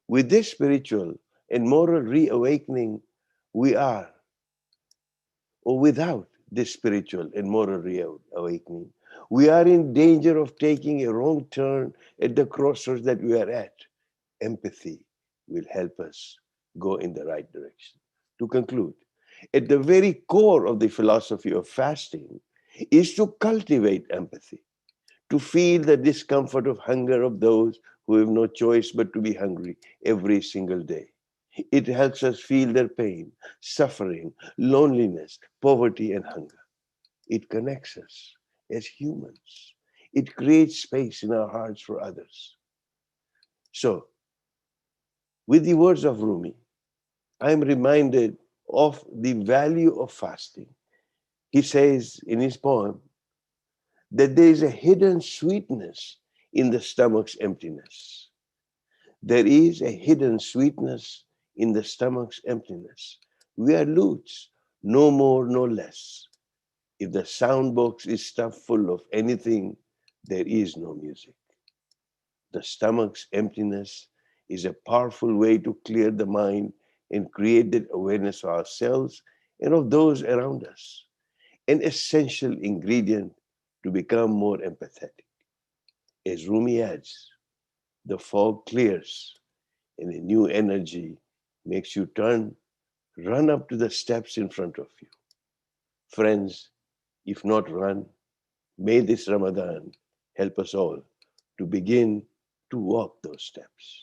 With this spiritual and moral reawakening, we are, or without this spiritual and moral reawakening, we are in danger of taking a wrong turn at the crossroads that we are at. Empathy will help us go in the right direction. To conclude, at the very core of the philosophy of fasting is to cultivate empathy, to feel the discomfort of hunger of those who have no choice but to be hungry every single day. It helps us feel their pain, suffering, loneliness, poverty, and hunger. It connects us as humans. It creates space in our hearts for others. So, with the words of Rumi, I am reminded of the value of fasting. He says in his poem that there is a hidden sweetness in the stomach's emptiness. There is a hidden sweetness in the stomach's emptiness. We are lutes, no more, no less. If the sound box is stuffed full of anything, there is no music. The stomach's emptiness is a powerful way to clear the mind and create that awareness of ourselves and of those around us. An essential ingredient to become more empathetic. As Rumi adds, the fog clears and a new energy makes you run up to the steps in front of you. Friends, if not run, may this Ramadan help us all to begin to walk those steps.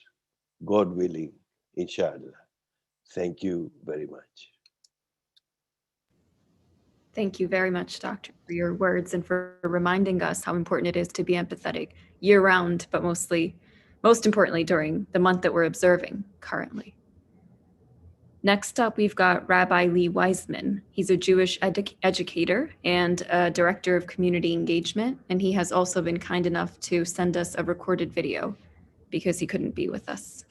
God willing, inshallah. Thank you very much. Thank you very much, Doctor, for your words and for reminding us how important it is to be empathetic year-round, but most importantly, during the month that we're observing currently. Next up, we've got Rabbi Lee Wiseman. He's a Jewish educator and a director of community engagement, and he has also been kind enough to send us a recorded video because he couldn't be with us.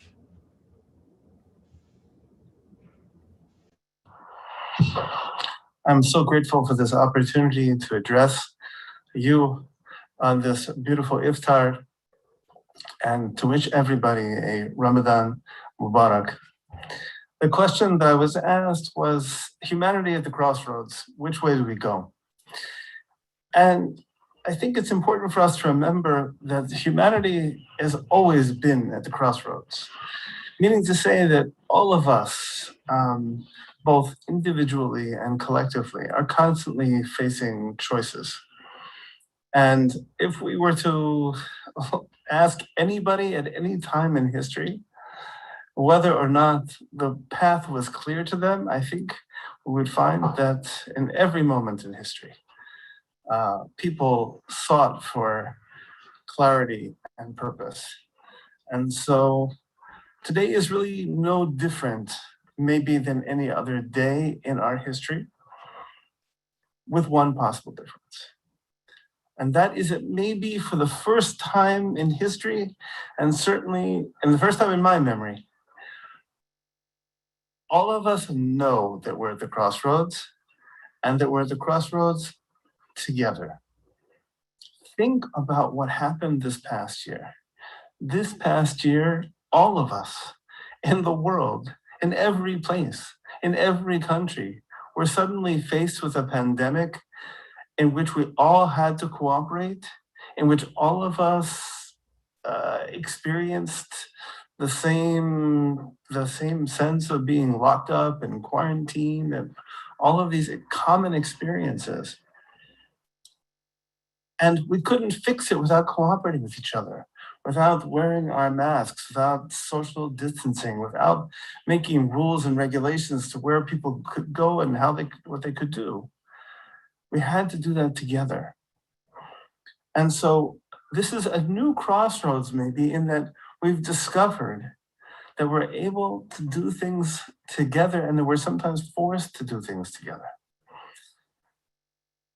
I'm so grateful for this opportunity to address you on this beautiful Iftar and to wish everybody a Ramadan Mubarak. The question that I was asked was, humanity at the crossroads, which way do we go? And I think it's important for us to remember that humanity has always been at the crossroads, meaning to say that all of us, both individually and collectively, are constantly facing choices. And if we were to ask anybody at any time in history whether or not the path was clear to them, I think we would find that in every moment in history, people sought for clarity and purpose. And so today is really no different, maybe, than any other day in our history, with one possible difference. And that is that maybe for the first time in history, and certainly in the first time in my memory, all of us know that we're at the crossroads, and that we're at the crossroads together. Think about what happened this past year. This past year, all of us in the world, in every place, in every country, were suddenly faced with a pandemic in which we all had to cooperate, in which all of us experienced the same sense of being locked up and quarantined, and all of these common experiences. And we couldn't fix it without cooperating with each other, without wearing our masks, without social distancing, without making rules and regulations to where people could go and what they could do. We had to do that together. And so this is a new crossroads, maybe, in that we've discovered that we're able to do things together, and that we're sometimes forced to do things together.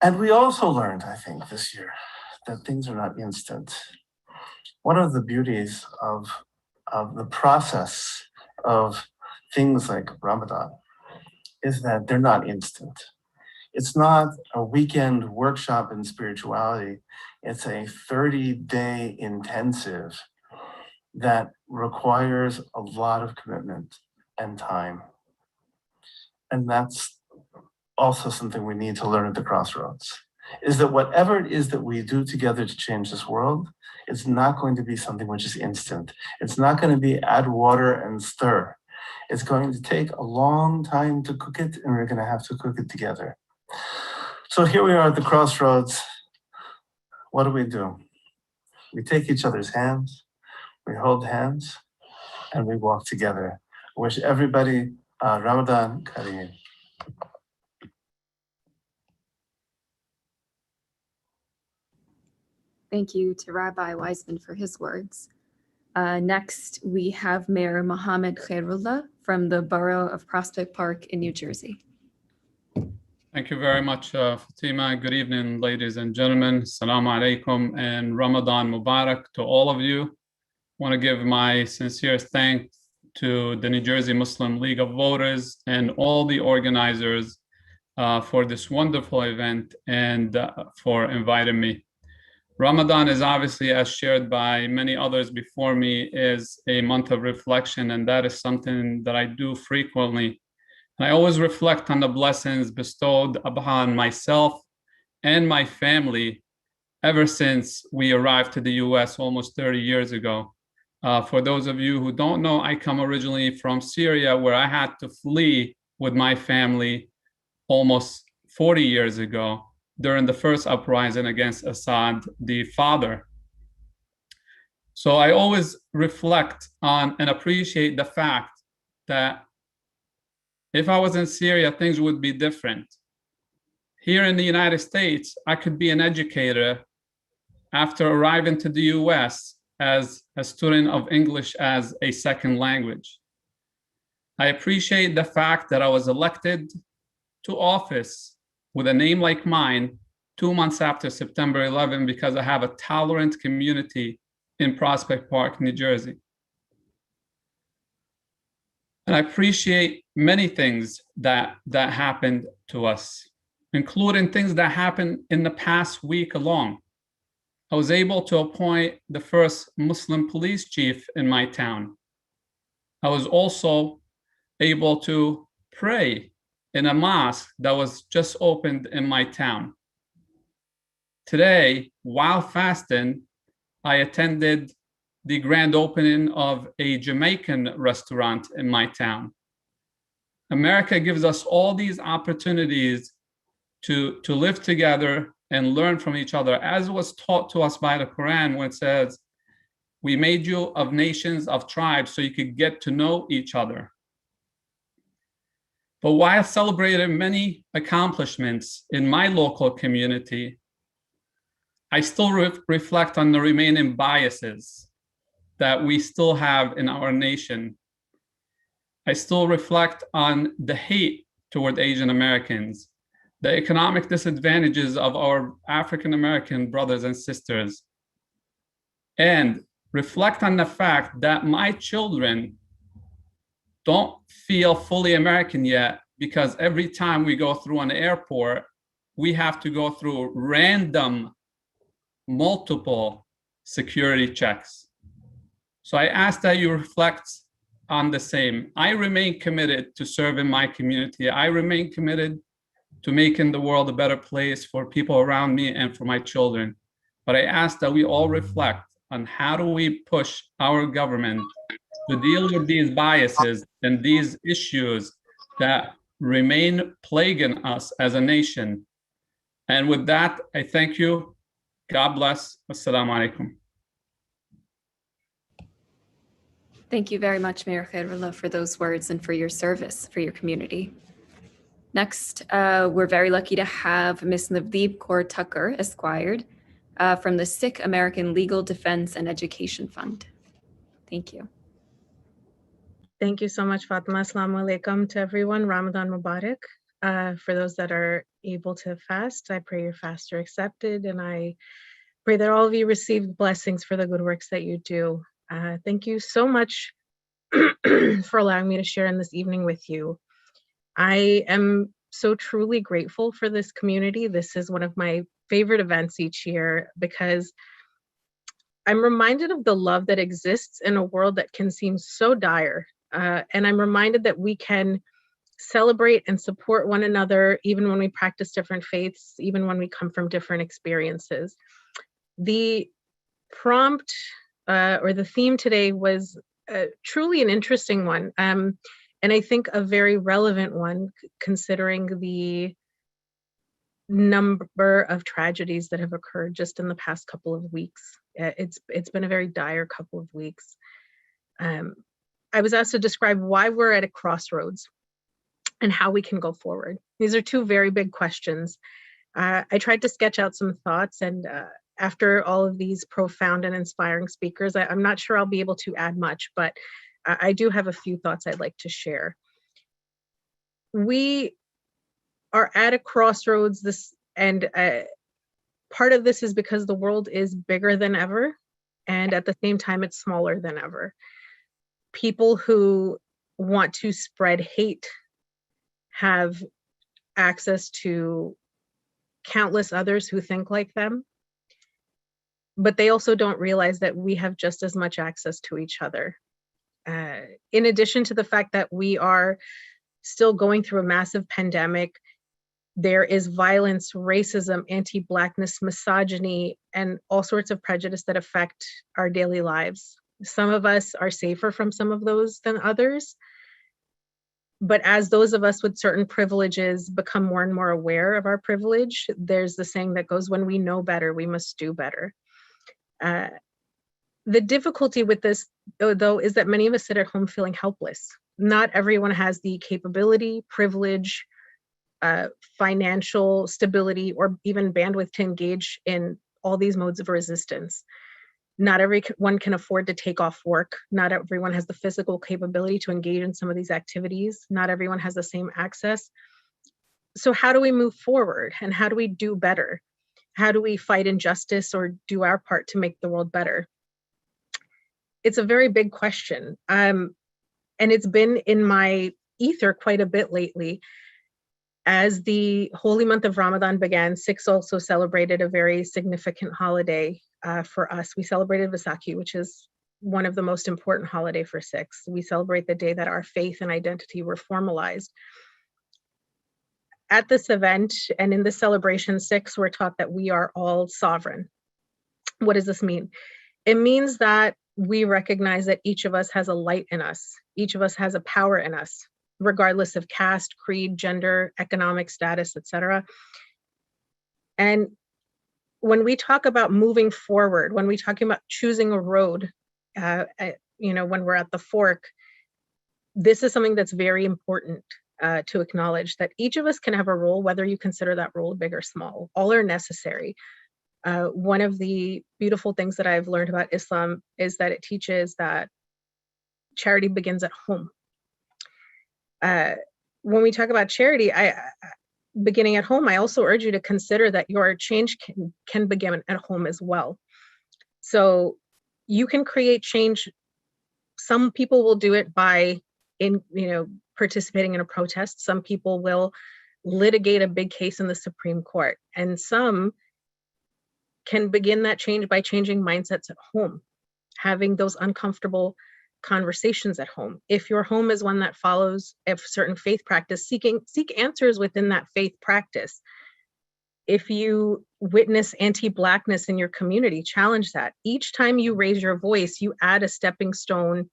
And we also learned, I think, this year, that things are not instant. One of the beauties of the process of things like Ramadan is that they're not instant. It's not a weekend workshop in spirituality. It's a 30-day intensive that requires a lot of commitment and time. And that's also something we need to learn at the crossroads, is that whatever it is that we do together to change this world, it's not going to be something which is instant. It's not going to be add water and stir. It's going to take a long time to cook it, and we're going to have to cook it together. So here we are at the crossroads. What do? We take each other's hands, we hold hands, and we walk together. I wish everybody Ramadan Kareem. Thank you to Rabbi Wiseman for his words. Next, we have Mayor Mohammed Khairullah from the Borough of Prospect Park in New Jersey. Thank you very much, Fatima. Good evening, ladies and gentlemen. Assalamu alaikum and Ramadan Mubarak to all of you. I want to give my sincere thanks to the New Jersey Muslim League of Voters and all the organizers for this wonderful event and for inviting me. Ramadan is obviously, as shared by many others before me, is a month of reflection, and that is something that I do frequently. And I always reflect on the blessings bestowed upon myself and my family ever since we arrived to the US almost 30 years ago. For those of you who don't know, I come originally from Syria, where I had to flee with my family almost 40 years ago during the first uprising against Assad, the father. So I always reflect on and appreciate the fact that if I was in Syria, things would be different. Here in the United States, I could be an educator after arriving to the US as a student of English as a second language. I appreciate the fact that I was elected to office with a name like mine 2 months after September 11, because I have a tolerant community in Prospect Park, New Jersey. And I appreciate many things that happened to us, including things that happened in the past week alone. I was able to appoint the first Muslim police chief in my town. I was also able to pray in a mosque that was just opened in my town. today, while fasting, I attended the grand opening of a Jamaican restaurant in my town. America gives us all these opportunities to live together and learn from each other, as was taught to us by the Quran when it says, we made you of nations, of tribes, so you could get to know each other. But while celebrating many accomplishments in my local community, I still reflect on the remaining biases that we still have in our nation. I still reflect on the hate toward Asian Americans, the economic disadvantages of our African American brothers and sisters, and reflect on the fact that my children don't feel fully American yet, because every time we go through an airport, we have to go through random, multiple security checks. So I ask that you reflect on the same. I remain committed to serving my community. I remain committed to making the world a better place for people around me and for my children. But I ask that we all reflect on how do we push our government to deal with these biases and these issues that remain plaguing us as a nation. And with that, I thank you. God bless. Assalamu alaikum. Thank you very much, Mayor Khairullah, for those words and for your service for your community. Next, we're very lucky to have Ms. Navdeep Kaur Tucker, Esquire, from the Sikh American Legal Defense and Education Fund. Thank you. Thank you so much, Fatima. Assalamu alaikum to everyone. Ramadan Mubarak. For those that are able to fast, I pray your fasts are accepted, and I pray that all of you receive blessings for the good works that you do. Thank you so much for allowing me to share in this evening with you. I am so truly grateful for this community. This is one of my favorite events each year because I'm reminded of the love that exists in a world that can seem so dire. And I'm reminded that we can celebrate and support one another even when we practice different faiths, even when we come from different experiences. The prompt or the theme today was truly an interesting one. And I think a very relevant one, considering the number of tragedies that have occurred just in the past couple of weeks. It's been a very dire couple of weeks. I was asked to describe why we're at a crossroads and how we can go forward. These are two very big questions. I tried to sketch out some thoughts, and after all of these profound and inspiring speakers, I'm not sure I'll be able to add much, but I do have a few thoughts I'd like to share. We are at a crossroads, and part of this is because the world is bigger than ever, and at the same time, it's smaller than ever. People who want to spread hate have access to countless others who think like them, but they also don't realize that we have just as much access to each other. In addition to the fact that we are still going through a massive pandemic, there is violence, racism, anti-Blackness, misogyny, and all sorts of prejudice that affect our daily lives. Some of us are safer from some of those than others. But as those of us with certain privileges become more and more aware of our privilege, there's the saying that goes, when we know better, we must do better. The difficulty with this, though, is that many of us sit at home feeling helpless. Not everyone has the capability, privilege, financial stability, or even bandwidth to engage in all these modes of resistance. Not everyone can afford to take off work. Not everyone has the physical capability to engage in some of these activities. Not everyone has the same access. So how do we move forward, and how do we do better? How do we fight injustice or do our part to make the world better? It's a very big question. And it's been in my ether quite a bit lately. As the holy month of Ramadan began, Sikhs also celebrated a very significant holiday for us. We celebrated Vaisakhi, which is one of the most important holidays for Sikhs. We celebrate the day that our faith and identity were formalized. at this event and in the celebration 6, we're taught that we are all sovereign. What does this mean? It means that we recognize that each of us has a light in us. Each of us has a power in us, regardless of caste, creed, gender, economic status, etc. And when we talk about moving forward, when we're talking about choosing a road, when we're at the fork, this is something that's very important to acknowledge, that each of us can have a role, whether you consider that role big or small. All are necessary. One of the beautiful things that I've learned about Islam is that it teaches that charity begins at home. When we talk about charity, beginning at home, I also urge you to consider that your change can begin at home as well. So you can create change. Some people will do it by participating in a protest. Some people will litigate a big case in the Supreme Court, and some can begin that change by changing mindsets at home, having those uncomfortable conversations at home. If your home is one that follows a certain faith practice, seek answers within that faith practice. If you witness anti-Blackness in your community, challenge that. Each time you raise your voice, you add a stepping stone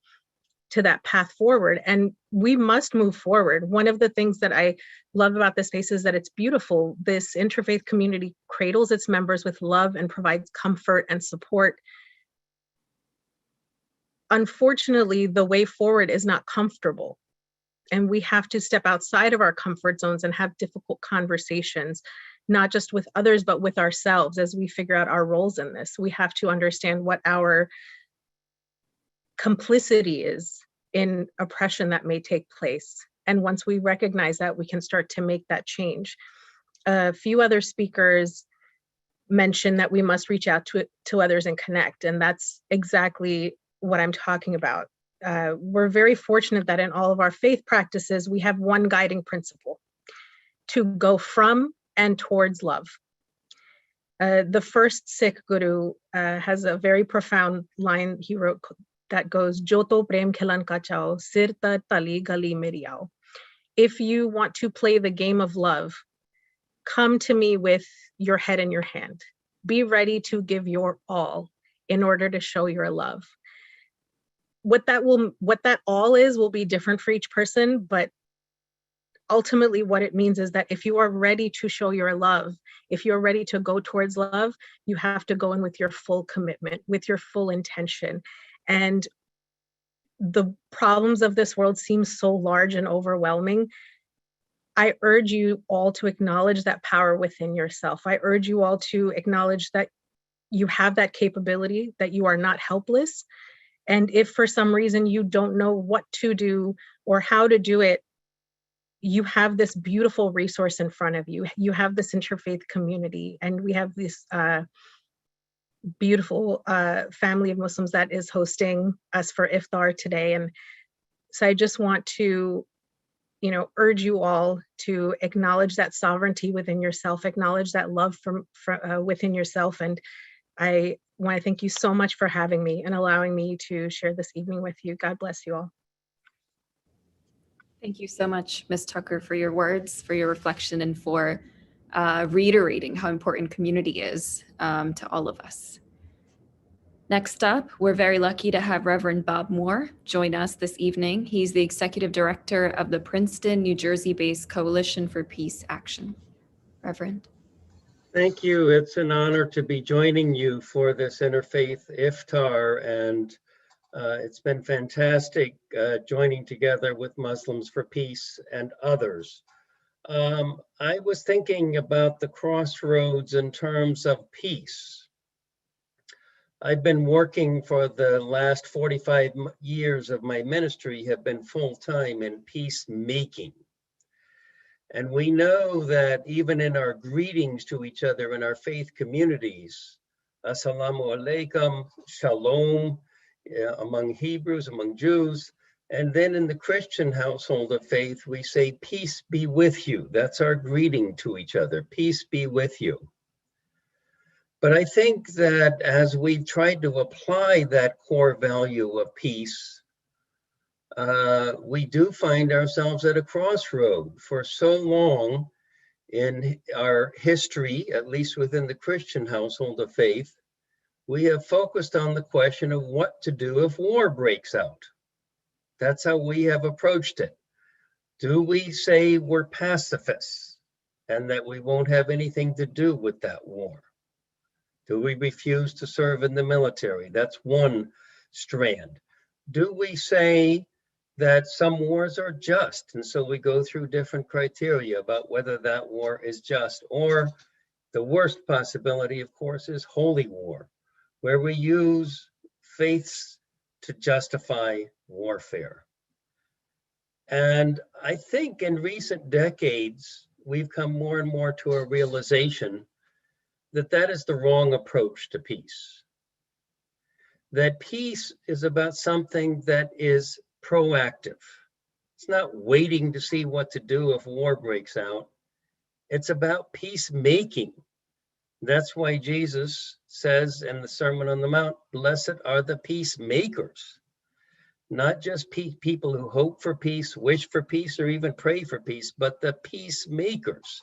to that path forward, and we must move forward. One of the things that I love about this space is that it's beautiful. This interfaith community cradles its members with love and provides comfort and support. Unfortunately, the way forward is not comfortable, and we have to step outside of our comfort zones and have difficult conversations, not just with others, but with ourselves as we figure out our roles in this. We have to understand what our complicity is in oppression that may take place. And once we recognize that, we can start to make that change. A few other speakers mentioned that we must reach out to others and connect. And that's exactly what I'm talking about. We're very fortunate that in all of our faith practices, we have one guiding principle: to go from and towards love. The first Sikh guru has a very profound line he wrote that goes, "Joto prem khilan ka chao, sir ta tali gali meri aao." If you want to play the game of love, come to me with your head in your hand. Be ready to give your all in order to show your love. What that all is will be different for each person, but ultimately what it means is that if you are ready to show your love, if you're ready to go towards love, you have to go in with your full commitment, with your full intention. And the problems of this world seem so large and overwhelming. I urge you all to acknowledge that power within yourself. I urge you all to acknowledge that you have that capability, that you are not helpless. And if for some reason you don't know what to do or how to do it, you have this beautiful resource in front of you. You have this interfaith community, and we have this beautiful family of Muslims that is hosting us for Iftar today. And so I just want to, urge you all to acknowledge that sovereignty within yourself, acknowledge that love from within yourself. And I want to thank you so much for having me and allowing me to share this evening with you. God bless you all. Thank you so much, Ms. Tucker, for your words, for your reflection, and for reiterating how important community is to all of us. Next up, we're very lucky to have Reverend Bob Moore join us this evening. He's the Executive Director of the Princeton, New Jersey-based Coalition for Peace Action. Reverend. Thank you. It's an honor to be joining you for this Interfaith Iftar, and it's been fantastic joining together with Muslims for Peace and others. I was thinking about the crossroads in terms of peace. I've been working for the last 45 years of my ministry, have been full-time in peacemaking. And we know that even in our greetings to each other in our faith communities, Assalamu alaikum, Shalom, among Hebrews, among Jews, and then in the Christian household of faith, we say, peace be with you. That's our greeting to each other, peace be with you. But I think that as we've tried to apply that core value of peace, we do find ourselves at a crossroad. For so long, In our history, at least within the Christian household of faith, we have focused on the question of what to do if war breaks out. That's how we have approached it. Do we say we're pacifists and that we won't have anything to do with that war? Do we refuse to serve in the military? That's one strand. Do we say that some wars are just, and so we go through different criteria about whether that war is just? Or the worst possibility, of course, is holy war, where we use faiths to justify warfare. And I think in recent decades, we've come more and more to a realization that that is the wrong approach to peace. That peace is about something that is proactive. It's not waiting to see what to do if war breaks out. It's about peacemaking. That's why Jesus says in the Sermon on the Mount, blessed are the peacemakers. Not just people who hope for peace, wish for peace, or even pray for peace, but the peacemakers.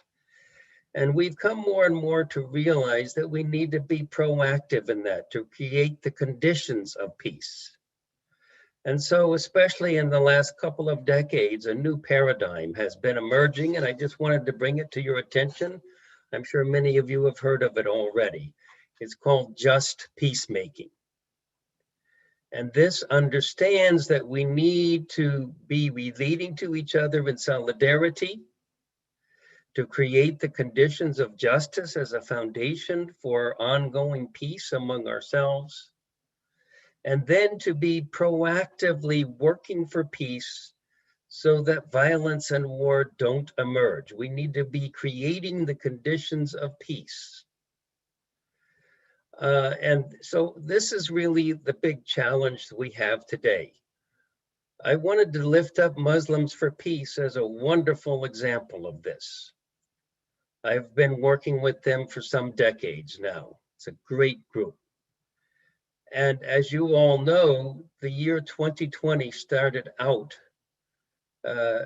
And we've come more and more to realize that we need to be proactive in that, to create the conditions of peace. And so, especially in the last couple of decades, a new paradigm has been emerging, and I just wanted to bring it to your attention. I'm sure many of you have heard of it already. It's called just peacemaking. And this understands that we need to be relating to each other in solidarity, to create the conditions of justice as a foundation for ongoing peace among ourselves, and then to be proactively working for peace so that violence and war don't emerge. We need to be creating the conditions of peace. And so this is really the big challenge that we have today. I wanted to lift up Muslims for Peace as a wonderful example of this. I've been working with them for some decades now. It's a great group. And as you all know, the year 2020 started out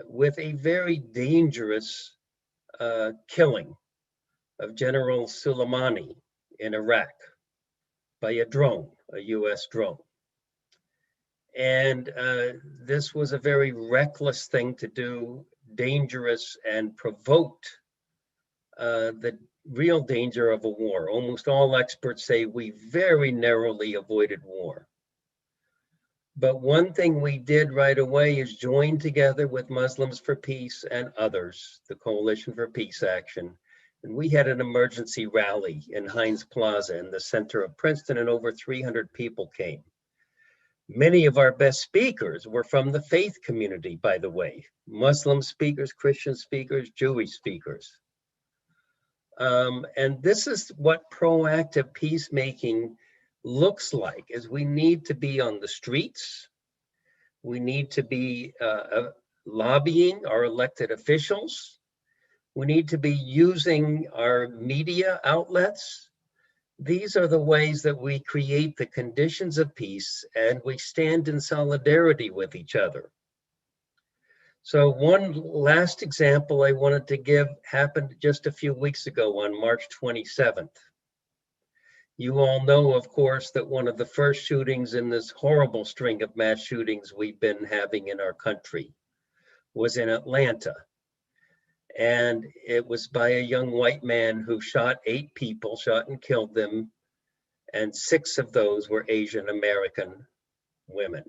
with a very dangerous killing of General Soleimani in Iraq by a drone, a US drone. And this was a very reckless thing to do, dangerous, and provoked the real danger of a war. Almost all experts say we very narrowly avoided war. But one thing we did right away is join together with Muslims for Peace and others, the Coalition for Peace Action. And we had an emergency rally in Heinz Plaza in the center of Princeton, and over 300 people came. Many of our best speakers were from the faith community, by the way, Muslim speakers, Christian speakers, Jewish speakers. And this is what proactive peacemaking looks like, is we need to be on the streets. We need to be lobbying our elected officials. We need to be using our media outlets. These are the ways that we create the conditions of peace, and we stand in solidarity with each other. So one last example I wanted to give happened just a few weeks ago on March 27th. You all know, of course, that one of the first shootings in this horrible string of mass shootings we've been having in our country was in Atlanta. And it was by a young white man who shot 8 people, shot and killed them, and 6 of those were Asian American women.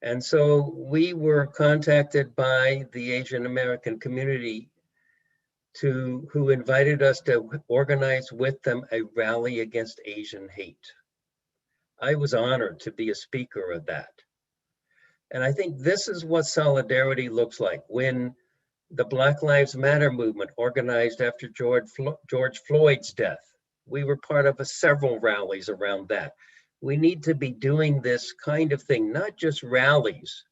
And so we were contacted by the Asian American community who invited us to organize with them a rally against Asian hate. I was honored to be a speaker of that. And I think this is what solidarity looks like. When the Black Lives Matter movement organized after George Floyd's death, we were part of several rallies around that. We need to be doing this kind of thing, not just rallies,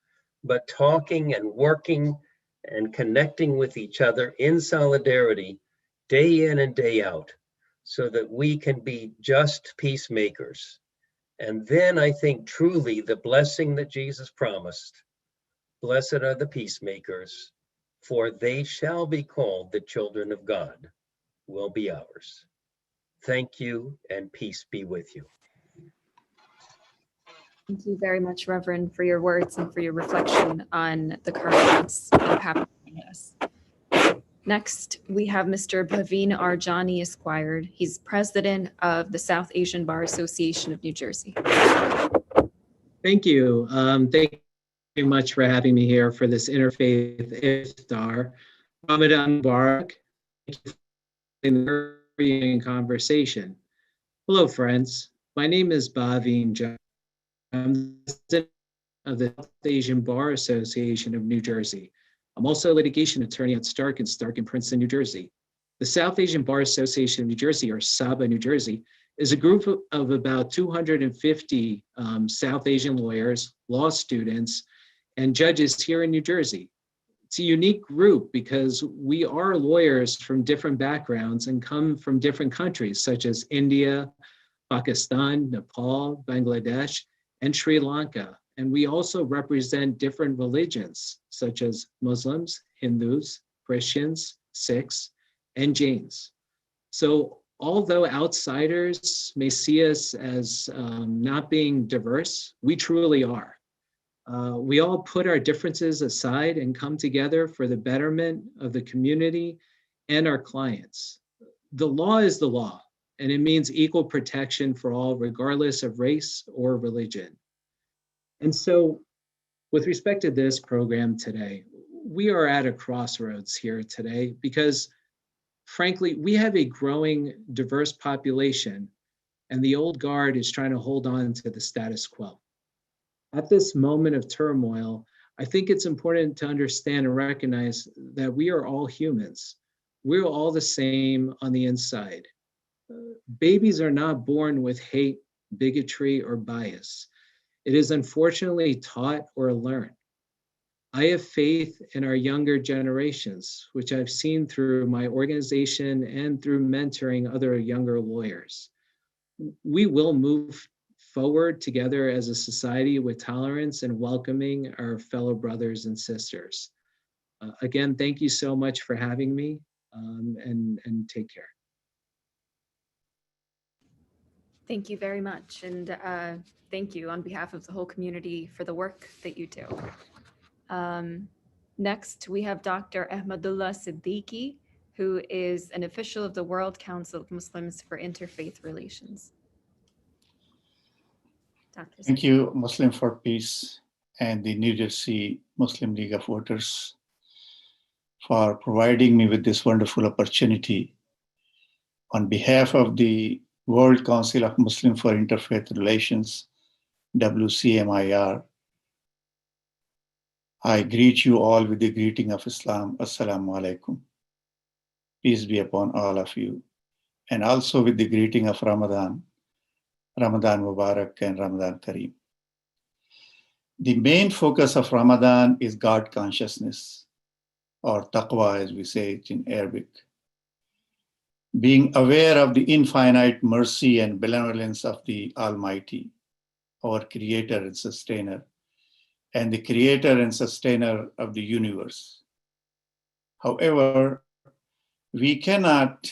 but talking and working and connecting with each other in solidarity day in and day out, so that we can be just peacemakers. And then I think truly the blessing that Jesus promised, blessed are the peacemakers, for they shall be called the children of God, will be ours. Thank you, and peace be with you. Thank you very much, Reverend, for your words and for your reflection on the current events that have happened around us. Next, we have Mr. Bhavin Arjani Esquire. He's president of the South Asian Bar Association of New Jersey. Thank you. Thank you very much for having me here for this Interfaith Iftar. Ramadan Mubarak. Thank you for the very conversation. Hello, friends. My name is Bhavin Arjani. I'm the president of the South Asian Bar Association of New Jersey. I'm also a litigation attorney at Stark in Princeton, New Jersey. The South Asian Bar Association of New Jersey, or SABA New Jersey, is a group of about 250 South Asian lawyers, law students, and judges here in New Jersey. It's a unique group because we are lawyers from different backgrounds and come from different countries such as India, Pakistan, Nepal, Bangladesh, and Sri Lanka. And we also represent different religions such as Muslims, Hindus, Christians, Sikhs, and Jains. So although outsiders may see us as not being diverse, we truly are. We all put our differences aside and come together for the betterment of the community and our clients. The law is the law, and it means equal protection for all, regardless of race or religion. And so, with respect to this program today, we are at a crossroads here today because, frankly, we have a growing diverse population, and the old guard is trying to hold on to the status quo. At this moment of turmoil, I think it's important to understand and recognize that we are all humans. We're all the same on the inside. Babies are not born with hate, bigotry, or bias. It is unfortunately taught or learned. I have faith in our younger generations, which I've seen through my organization and through mentoring other younger lawyers. We will move forward together as a society with tolerance and welcoming our fellow brothers and sisters. Again, thank you so much for having me, and take care. Thank you very much. And thank you on behalf of the whole community for the work that you do. Next, we have Dr. Ahmadullah Siddiqui, who is an official of the World Council of Muslims for Interfaith Relations. Dr. Thank you, Muslim for Peace and the New Jersey Muslim League of Voters for providing me with this wonderful opportunity. On behalf of the World Council of Muslims for Interfaith Relations, WCMIR, I greet you all with the greeting of Islam, Assalamu alaikum. Peace be upon all of you. And also with the greeting of Ramadan, Ramadan Mubarak and Ramadan Kareem. The main focus of Ramadan is God consciousness, or taqwa as we say it in Arabic. Being aware of the infinite mercy and benevolence of the Almighty, our creator and sustainer, and the creator and sustainer of the universe. However, we cannot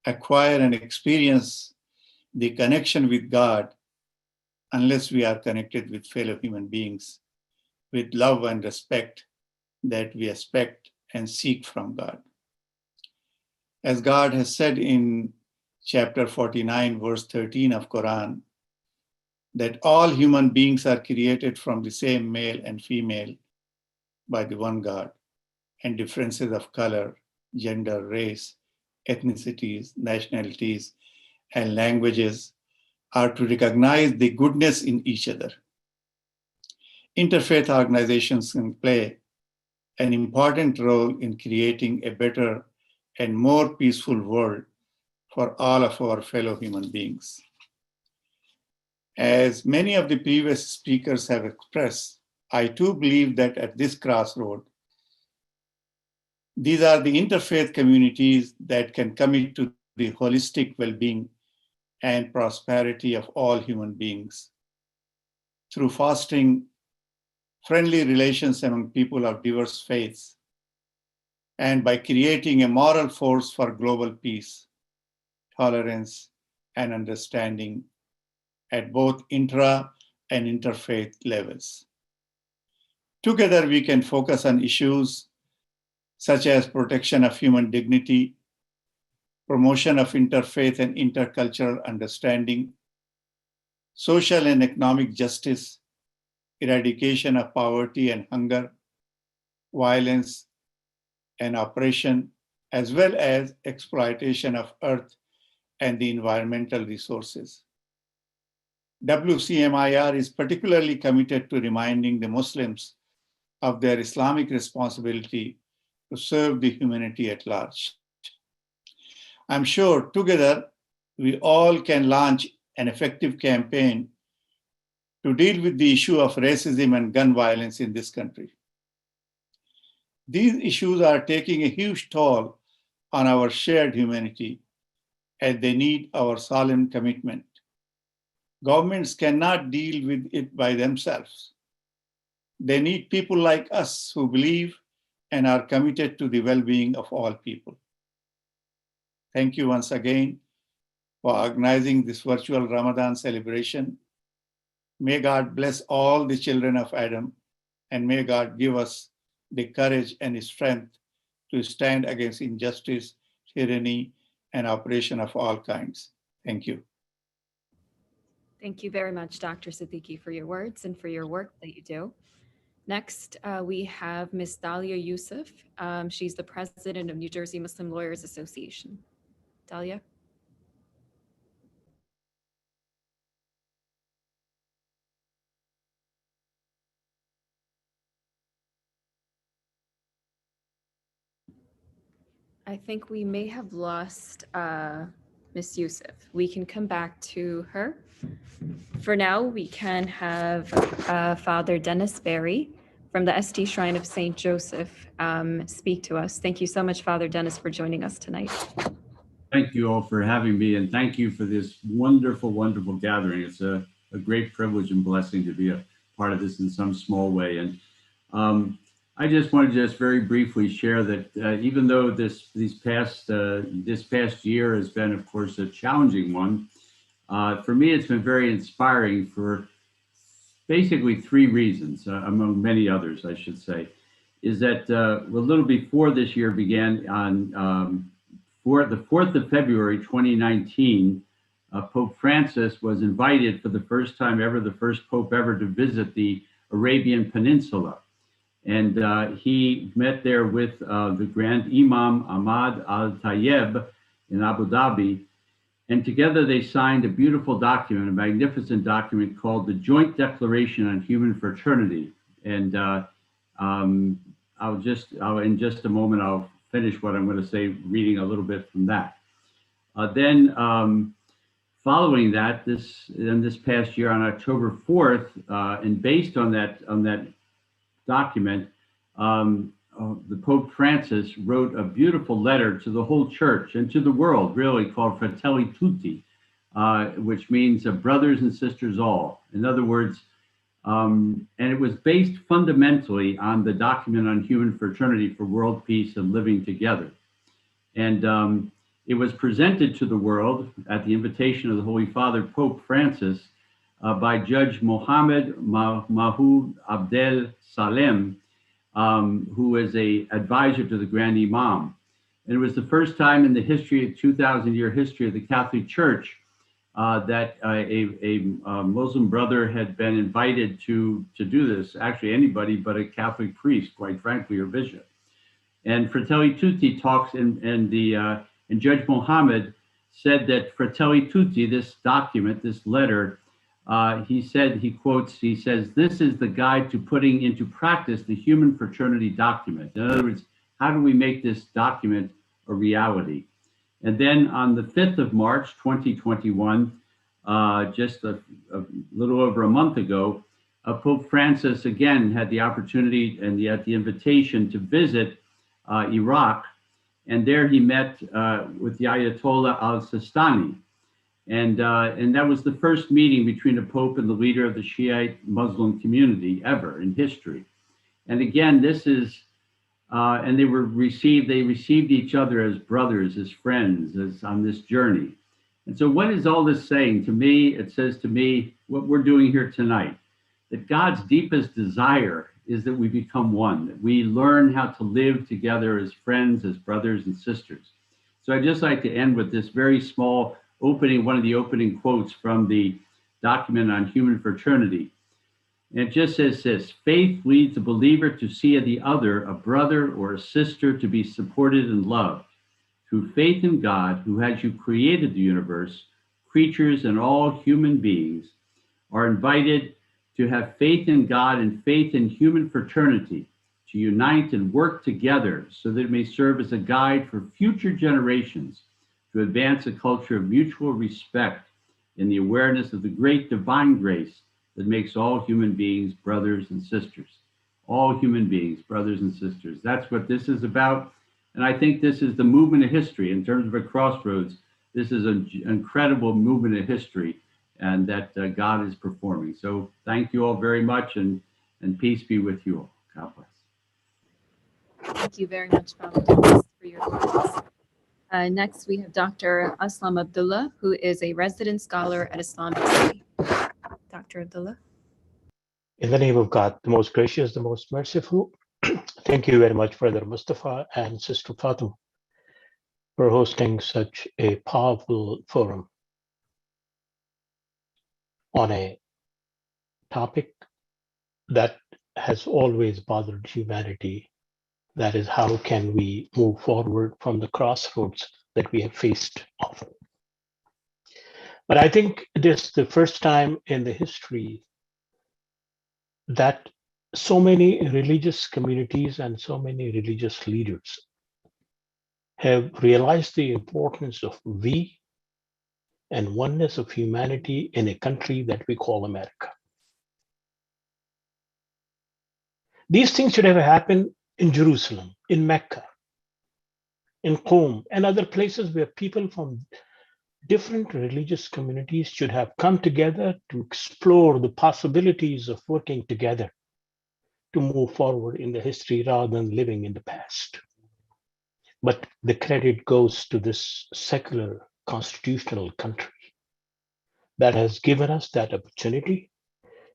acquire and experience the connection with God unless we are connected with fellow human beings with love and respect that we expect and seek from God. As God has said in chapter 49, verse 13 of Quran, that all human beings are created from the same male and female by the one God, and differences of color, gender, race, ethnicities, nationalities, and languages are to recognize the goodness in each other. Interfaith organizations can play an important role in creating a better and more peaceful world for all of our fellow human beings. As many of the previous speakers have expressed, I too believe that at this crossroad, these are the interfaith communities that can commit to the holistic well-being and prosperity of all human beings through fostering friendly relations among people of diverse faiths and by creating a moral force for global peace, tolerance, and understanding at both intra and interfaith levels. Together, we can focus on issues such as protection of human dignity, promotion of interfaith and intercultural understanding, social and economic justice, eradication of poverty and hunger, violence and oppression, as well as exploitation of earth and the environmental resources. WCMIR is particularly committed to reminding the Muslims of their Islamic responsibility to serve the humanity at large. I'm sure together we all can launch an effective campaign to deal with the issue of racism and gun violence in this country. These issues are taking a huge toll on our shared humanity, and they need our solemn commitment. Governments cannot deal with it by themselves. They need people like us who believe and are committed to the well-being of all people. Thank you once again for organizing this virtual Ramadan celebration. May God bless all the children of Adam, and may God give us the courage and strength to stand against injustice, tyranny, and oppression of all kinds. Thank you. Thank you very much, Dr. Siddiqui, for your words and for your work that you do. Next, we have Ms. Dalia Yusuf. She's the president of New Jersey Muslim Lawyers Association. Dalia. I think we may have lost Ms. Yusuf. We can come back to her. For now, we can have Father Dennis Berry from the ST Shrine of St. Joseph speak to us. Thank you so much, Father Dennis, for joining us tonight. Thank you all for having me, and thank you for this wonderful, wonderful gathering. It's a great privilege and blessing to be a part of this in some small way. And I just want to just very briefly share that even though this past year has been, of course, a challenging one, for me, it's been very inspiring for basically three reasons, among many others, I should say, is that a little before this year began on the 4th of February, 2019, Pope Francis was invited for the first time ever, the first Pope ever, to visit the Arabian Peninsula. And he met there with the Grand Imam Ahmad Al-Tayeb in Abu Dhabi. And together they signed a beautiful document, a magnificent document called the Joint Declaration on Human Fraternity. And in just a moment, I'll finish what I'm going to say, reading a little bit from that. Then following that, this past year on October 4th, and based on that document, the Pope Francis wrote a beautiful letter to the whole church and to the world, really, called Fratelli Tutti, which means brothers and sisters all. In other words, and it was based fundamentally on the document on human fraternity for world peace and living together. And it was presented to the world at the invitation of the Holy Father, Pope Francis, by Judge Mohammed Mahoud Abdel Salem, who is an advisor to the Grand Imam. And it was the first time in the history, 2,000-year history of the Catholic Church, that a Muslim brother had been invited to do this. Actually, anybody but a Catholic priest, quite frankly, or bishop. And Fratelli Tutti talks, and Judge Mohammed said that Fratelli Tutti, this document, this letter, he says, this is the guide to putting into practice the human fraternity document. In other words, how do we make this document a reality? And then on the 5th of March, 2021, just a little over a month ago, Pope Francis again had the opportunity and the invitation to visit Iraq. And there he met with the Ayatollah al-Sistani. And that was the first meeting between a Pope and the leader of the Shiite Muslim community ever in history. And again, this is and they received each other as brothers, as friends, as on this journey. And so what is all this saying to me? It says to me what we're doing here tonight, that God's deepest desire is that we become one, that we learn how to live together as friends, as brothers and sisters. So I'd just like to end with this very small opening, one of the opening quotes from the document on human fraternity. And it just says this: faith leads a believer to see in the other a brother or a sister to be supported and loved. Through faith in God, who has you created the universe, creatures and all human beings are invited to have faith in God and faith in human fraternity, to unite and work together so that it may serve as a guide for future generations to advance a culture of mutual respect in the awareness of the great divine grace that makes all human beings brothers and sisters. All human beings, brothers and sisters. That's what this is about. And I think this is the movement of history in terms of a crossroads. This is an incredible movement of history, and that God is performing. So thank you all very much, and peace be with you all. God bless. Thank you very much, Father Thomas, for your words. Next, we have Dr. Aslam Abdullah, who is a resident scholar at Islamic City. Dr. Abdullah. In the name of God, the most gracious, the most merciful, thank you very much, Brother Mustafa and Sister Fatima, for hosting such a powerful forum on a topic that has always bothered humanity. That is, how can we move forward from the crossroads that we have faced often. But I think this is the first time in the history that so many religious communities and so many religious leaders have realized the importance of we and oneness of humanity in a country that we call America. These things should have happened in Jerusalem, in Mecca, in Qom, and other places where people from different religious communities should have come together to explore the possibilities of working together to move forward in the history rather than living in the past. But the credit goes to this secular constitutional country that has given us that opportunity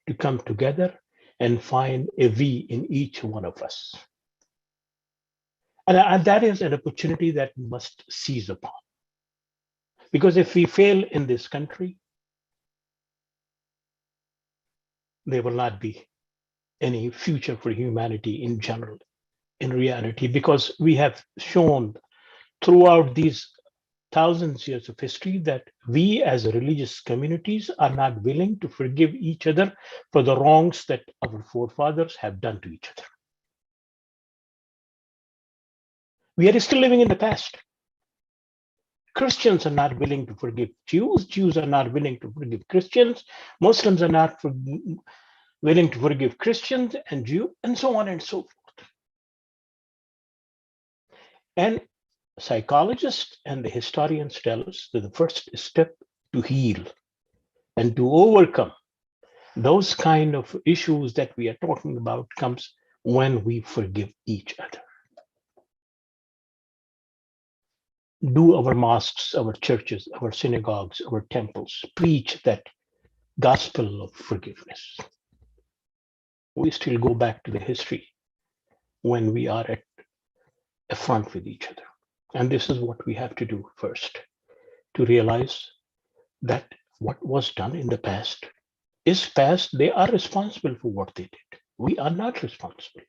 to come together and find a we in each one of us. And that is an opportunity that we must seize upon. Because if we fail in this country, there will not be any future for humanity in general, in reality, because we have shown throughout these thousands of years of history that we as religious communities are not willing to forgive each other for the wrongs that our forefathers have done to each other. We are still living in the past. Christians are not willing to forgive Jews. Jews are not willing to forgive Christians. Muslims are not willing to forgive Christians and Jews, and so on and so forth. And psychologists and the historians tell us that the first step to heal and to overcome those kind of issues that we are talking about comes when we forgive each other. Do our mosques, our churches, our synagogues, our temples preach that gospel of forgiveness? We still go back to the history when we are at a front with each other. And this is what we have to do first, to realize that what was done in the past is past. They are responsible for what they did. We are not responsible.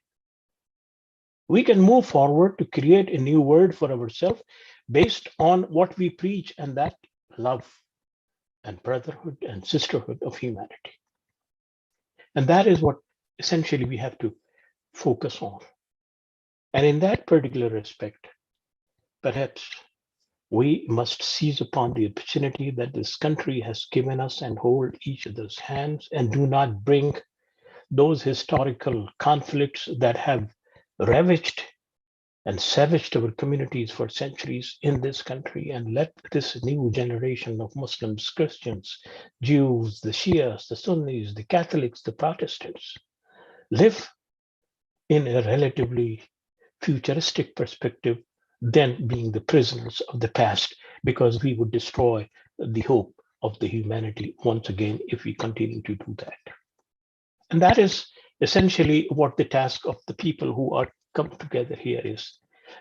We can move forward to create a new world for ourselves based on what we preach, and that love and brotherhood and sisterhood of humanity. And that is what essentially we have to focus on. And in that particular respect, perhaps we must seize upon the opportunity that this country has given us and hold each other's hands and do not bring those historical conflicts that have ravaged and savaged our communities for centuries in this country, and let this new generation of Muslims, Christians, Jews, the Shias, the Sunnis, the Catholics, the Protestants live in a relatively futuristic perspective than being the prisoners of the past, because we would destroy the hope of the humanity once again if we continue to do that. And that is essentially what the task of the people who are come together here is.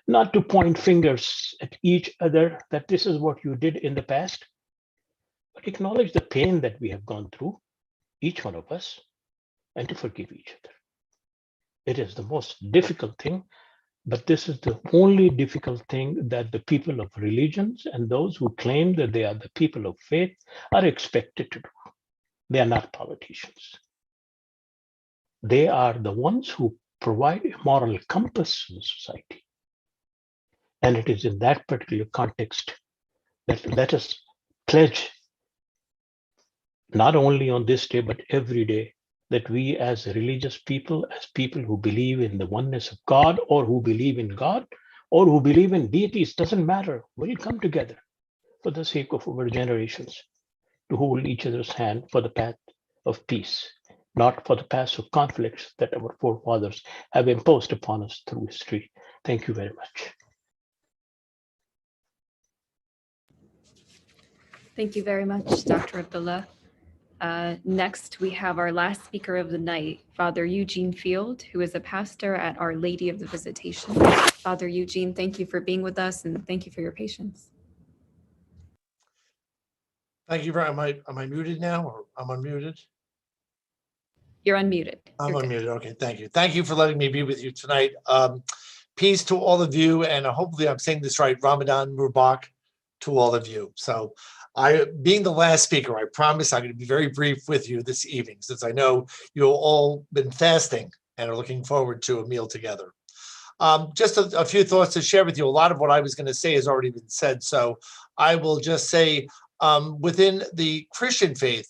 Not to point fingers at each other that this is what you did in the past, but acknowledge the pain that we have gone through, each one of us, and to forgive each other. It is the most difficult thing, but this is the only difficult thing that the people of religions and those who claim that they are the people of faith are expected to do. They are not politicians. They are the ones who provide a moral compass in society. And it is in that particular context that let us pledge, not only on this day, but every day, that we as religious people, as people who believe in the oneness of God, or who believe in God, or who believe in deities, doesn't matter, we'll come together for the sake of our generations to hold each other's hand for the path of peace, not for the path of conflicts that our forefathers have imposed upon us through history. Thank you very much. Thank you very much, Dr. Abdullah. Next, we have our last speaker of the night, Father Eugene Field, who is a pastor at Our Lady of the Visitation. Father Eugene, thank you for being with us, and thank you for your patience. Thank you very much. Am I muted now, or I'm unmuted? You're unmuted. I'm You're unmuted. Okay, thank you. Thank you for letting me be with you tonight. Peace to all of you, and hopefully I'm saying this right, Ramadan Mubarak to all of you. So being the last speaker, I promise I'm going to be very brief with you this evening, since I know you've all been fasting and are looking forward to a meal together. Just a few thoughts to share with you. A lot of what I was going to say has already been said, so I will just say within the Christian faith,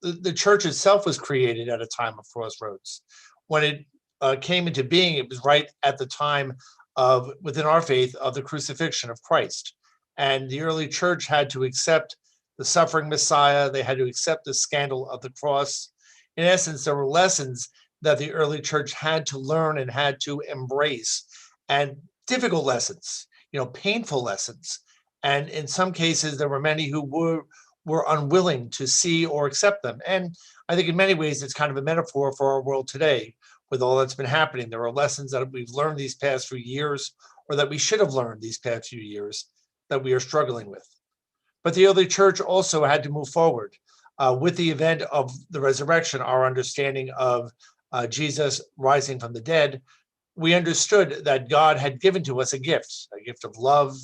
the church itself was created at a time of crossroads. When it came into being, it was right at the time of, within our faith, of the crucifixion of Christ. And the early church had to accept the suffering Messiah. They had to accept the scandal of the cross. In essence, there were lessons that the early church had to learn and had to embrace, and difficult lessons, painful lessons. And in some cases, there were many who were unwilling to see or accept them. And I think in many ways, it's kind of a metaphor for our world today with all that's been happening. There are lessons that we've learned these past few years, or that we should have learned these past few years, that we are struggling with. But the early church also had to move forward. With the event of the resurrection, our understanding of Jesus rising from the dead, we understood that God had given to us a gift of love,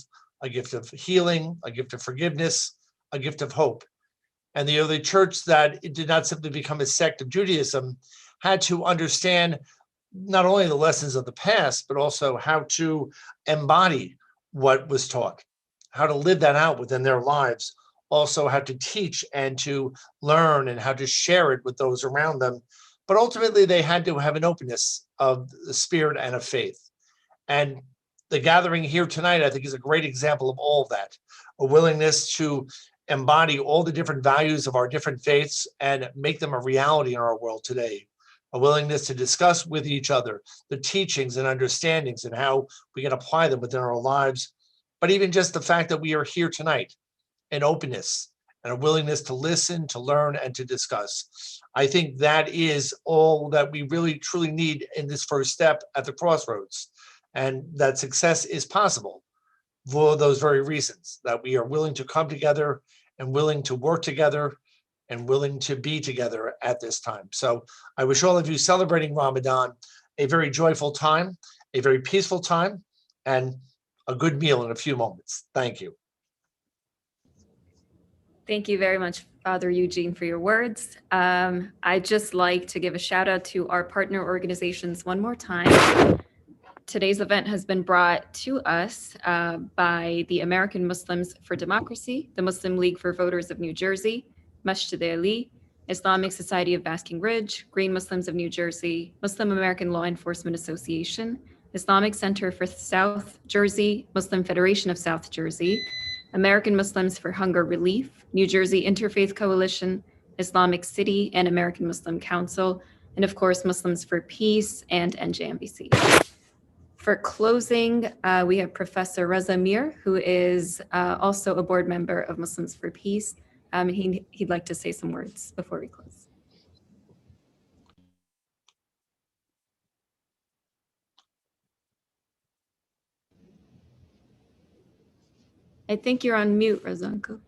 a gift of healing, a gift of forgiveness, a gift of hope. And the early church, that it did not simply become a sect of Judaism, had to understand not only the lessons of the past, but also how to embody what was taught, how to live that out within their lives, also how to teach and to learn and how to share it with those around them. But ultimately, they had to have an openness of the spirit and of faith. And the gathering here tonight, I think, is a great example of all of that, a willingness to embody all the different values of our different faiths and make them a reality in our world today, a willingness to discuss with each other the teachings and understandings and how we can apply them within our lives. But even just the fact that we are here tonight, an openness and a willingness to listen, to learn, and to discuss. I think that is all that we really truly need in this first step at the crossroads, and that success is possible for those very reasons, that we are willing to come together and willing to work together and willing to be together at this time. So I wish all of you celebrating Ramadan a very joyful time, a very peaceful time, and a good meal in a few moments. Thank you. Thank you very much, Father Eugene, for your words. I'd just like to give a shout out to our partner organizations one more time. Today's event has been brought to us by the American Muslims for Democracy, the Muslim League for Voters of New Jersey, Masjid Ali, Islamic Society of Basking Ridge, Green Muslims of New Jersey, Muslim American Law Enforcement Association, Islamic Center for South Jersey, Muslim Federation of South Jersey, American Muslims for Hunger Relief, New Jersey Interfaith Coalition, Islamic City, and American Muslim Council, and of course, Muslims for Peace and NJMBC. For closing, we have Professor Reza Mir, who is also a board member of Muslims for Peace. He'd like to say some words before we close. I think you're on mute, Razanko.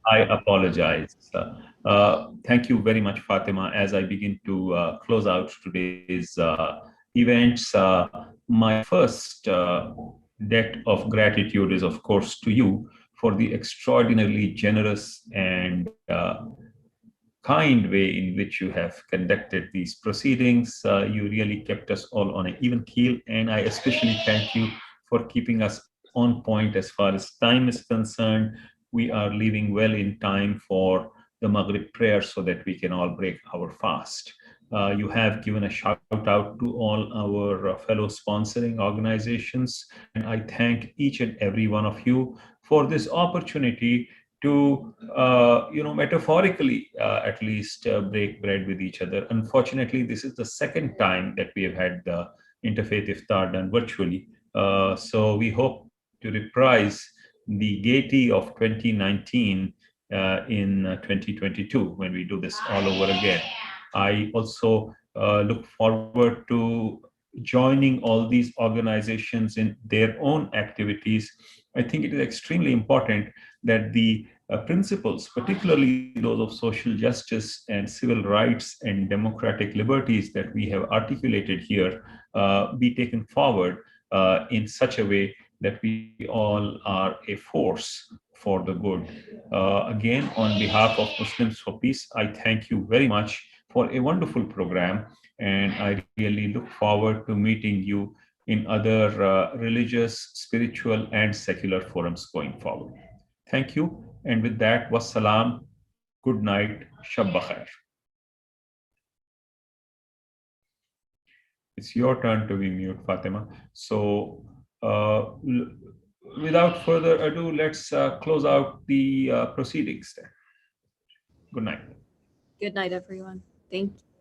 I apologize. Thank you very much, Fatima. As I begin to close out today's events, my first debt of gratitude is, of course, to you for the extraordinarily generous and kind way in which you have conducted these proceedings. You really kept us all on an even keel, and I especially thank you for keeping us on point as far as time is concerned. We are leaving well in time for the Maghrib prayer so that we can all break our fast. You have given a shout out to all our fellow sponsoring organizations, and I thank each and every one of you for this opportunity to, metaphorically at least break bread with each other. Unfortunately, this is the second time that we have had the Interfaith Iftar done virtually. So we hope to reprise the gaiety of 2019 in 2022 when we do this all over again. I also look forward to joining all these organizations in their own activities. I think it is extremely important that the principles, particularly those of social justice and civil rights and democratic liberties that we have articulated here, be taken forward in such a way that we all are a force for the good. Again, on behalf of Muslims for Peace, I thank you very much for a wonderful program, and I really look forward to meeting you in other religious, spiritual, and secular forums going forward. Thank you, and with that, wassalam, good night, shab bakhair. It's your turn to be mute, Fatima. So without further ado, let's close out the proceedings then. Good night. Good night, everyone. Thank you.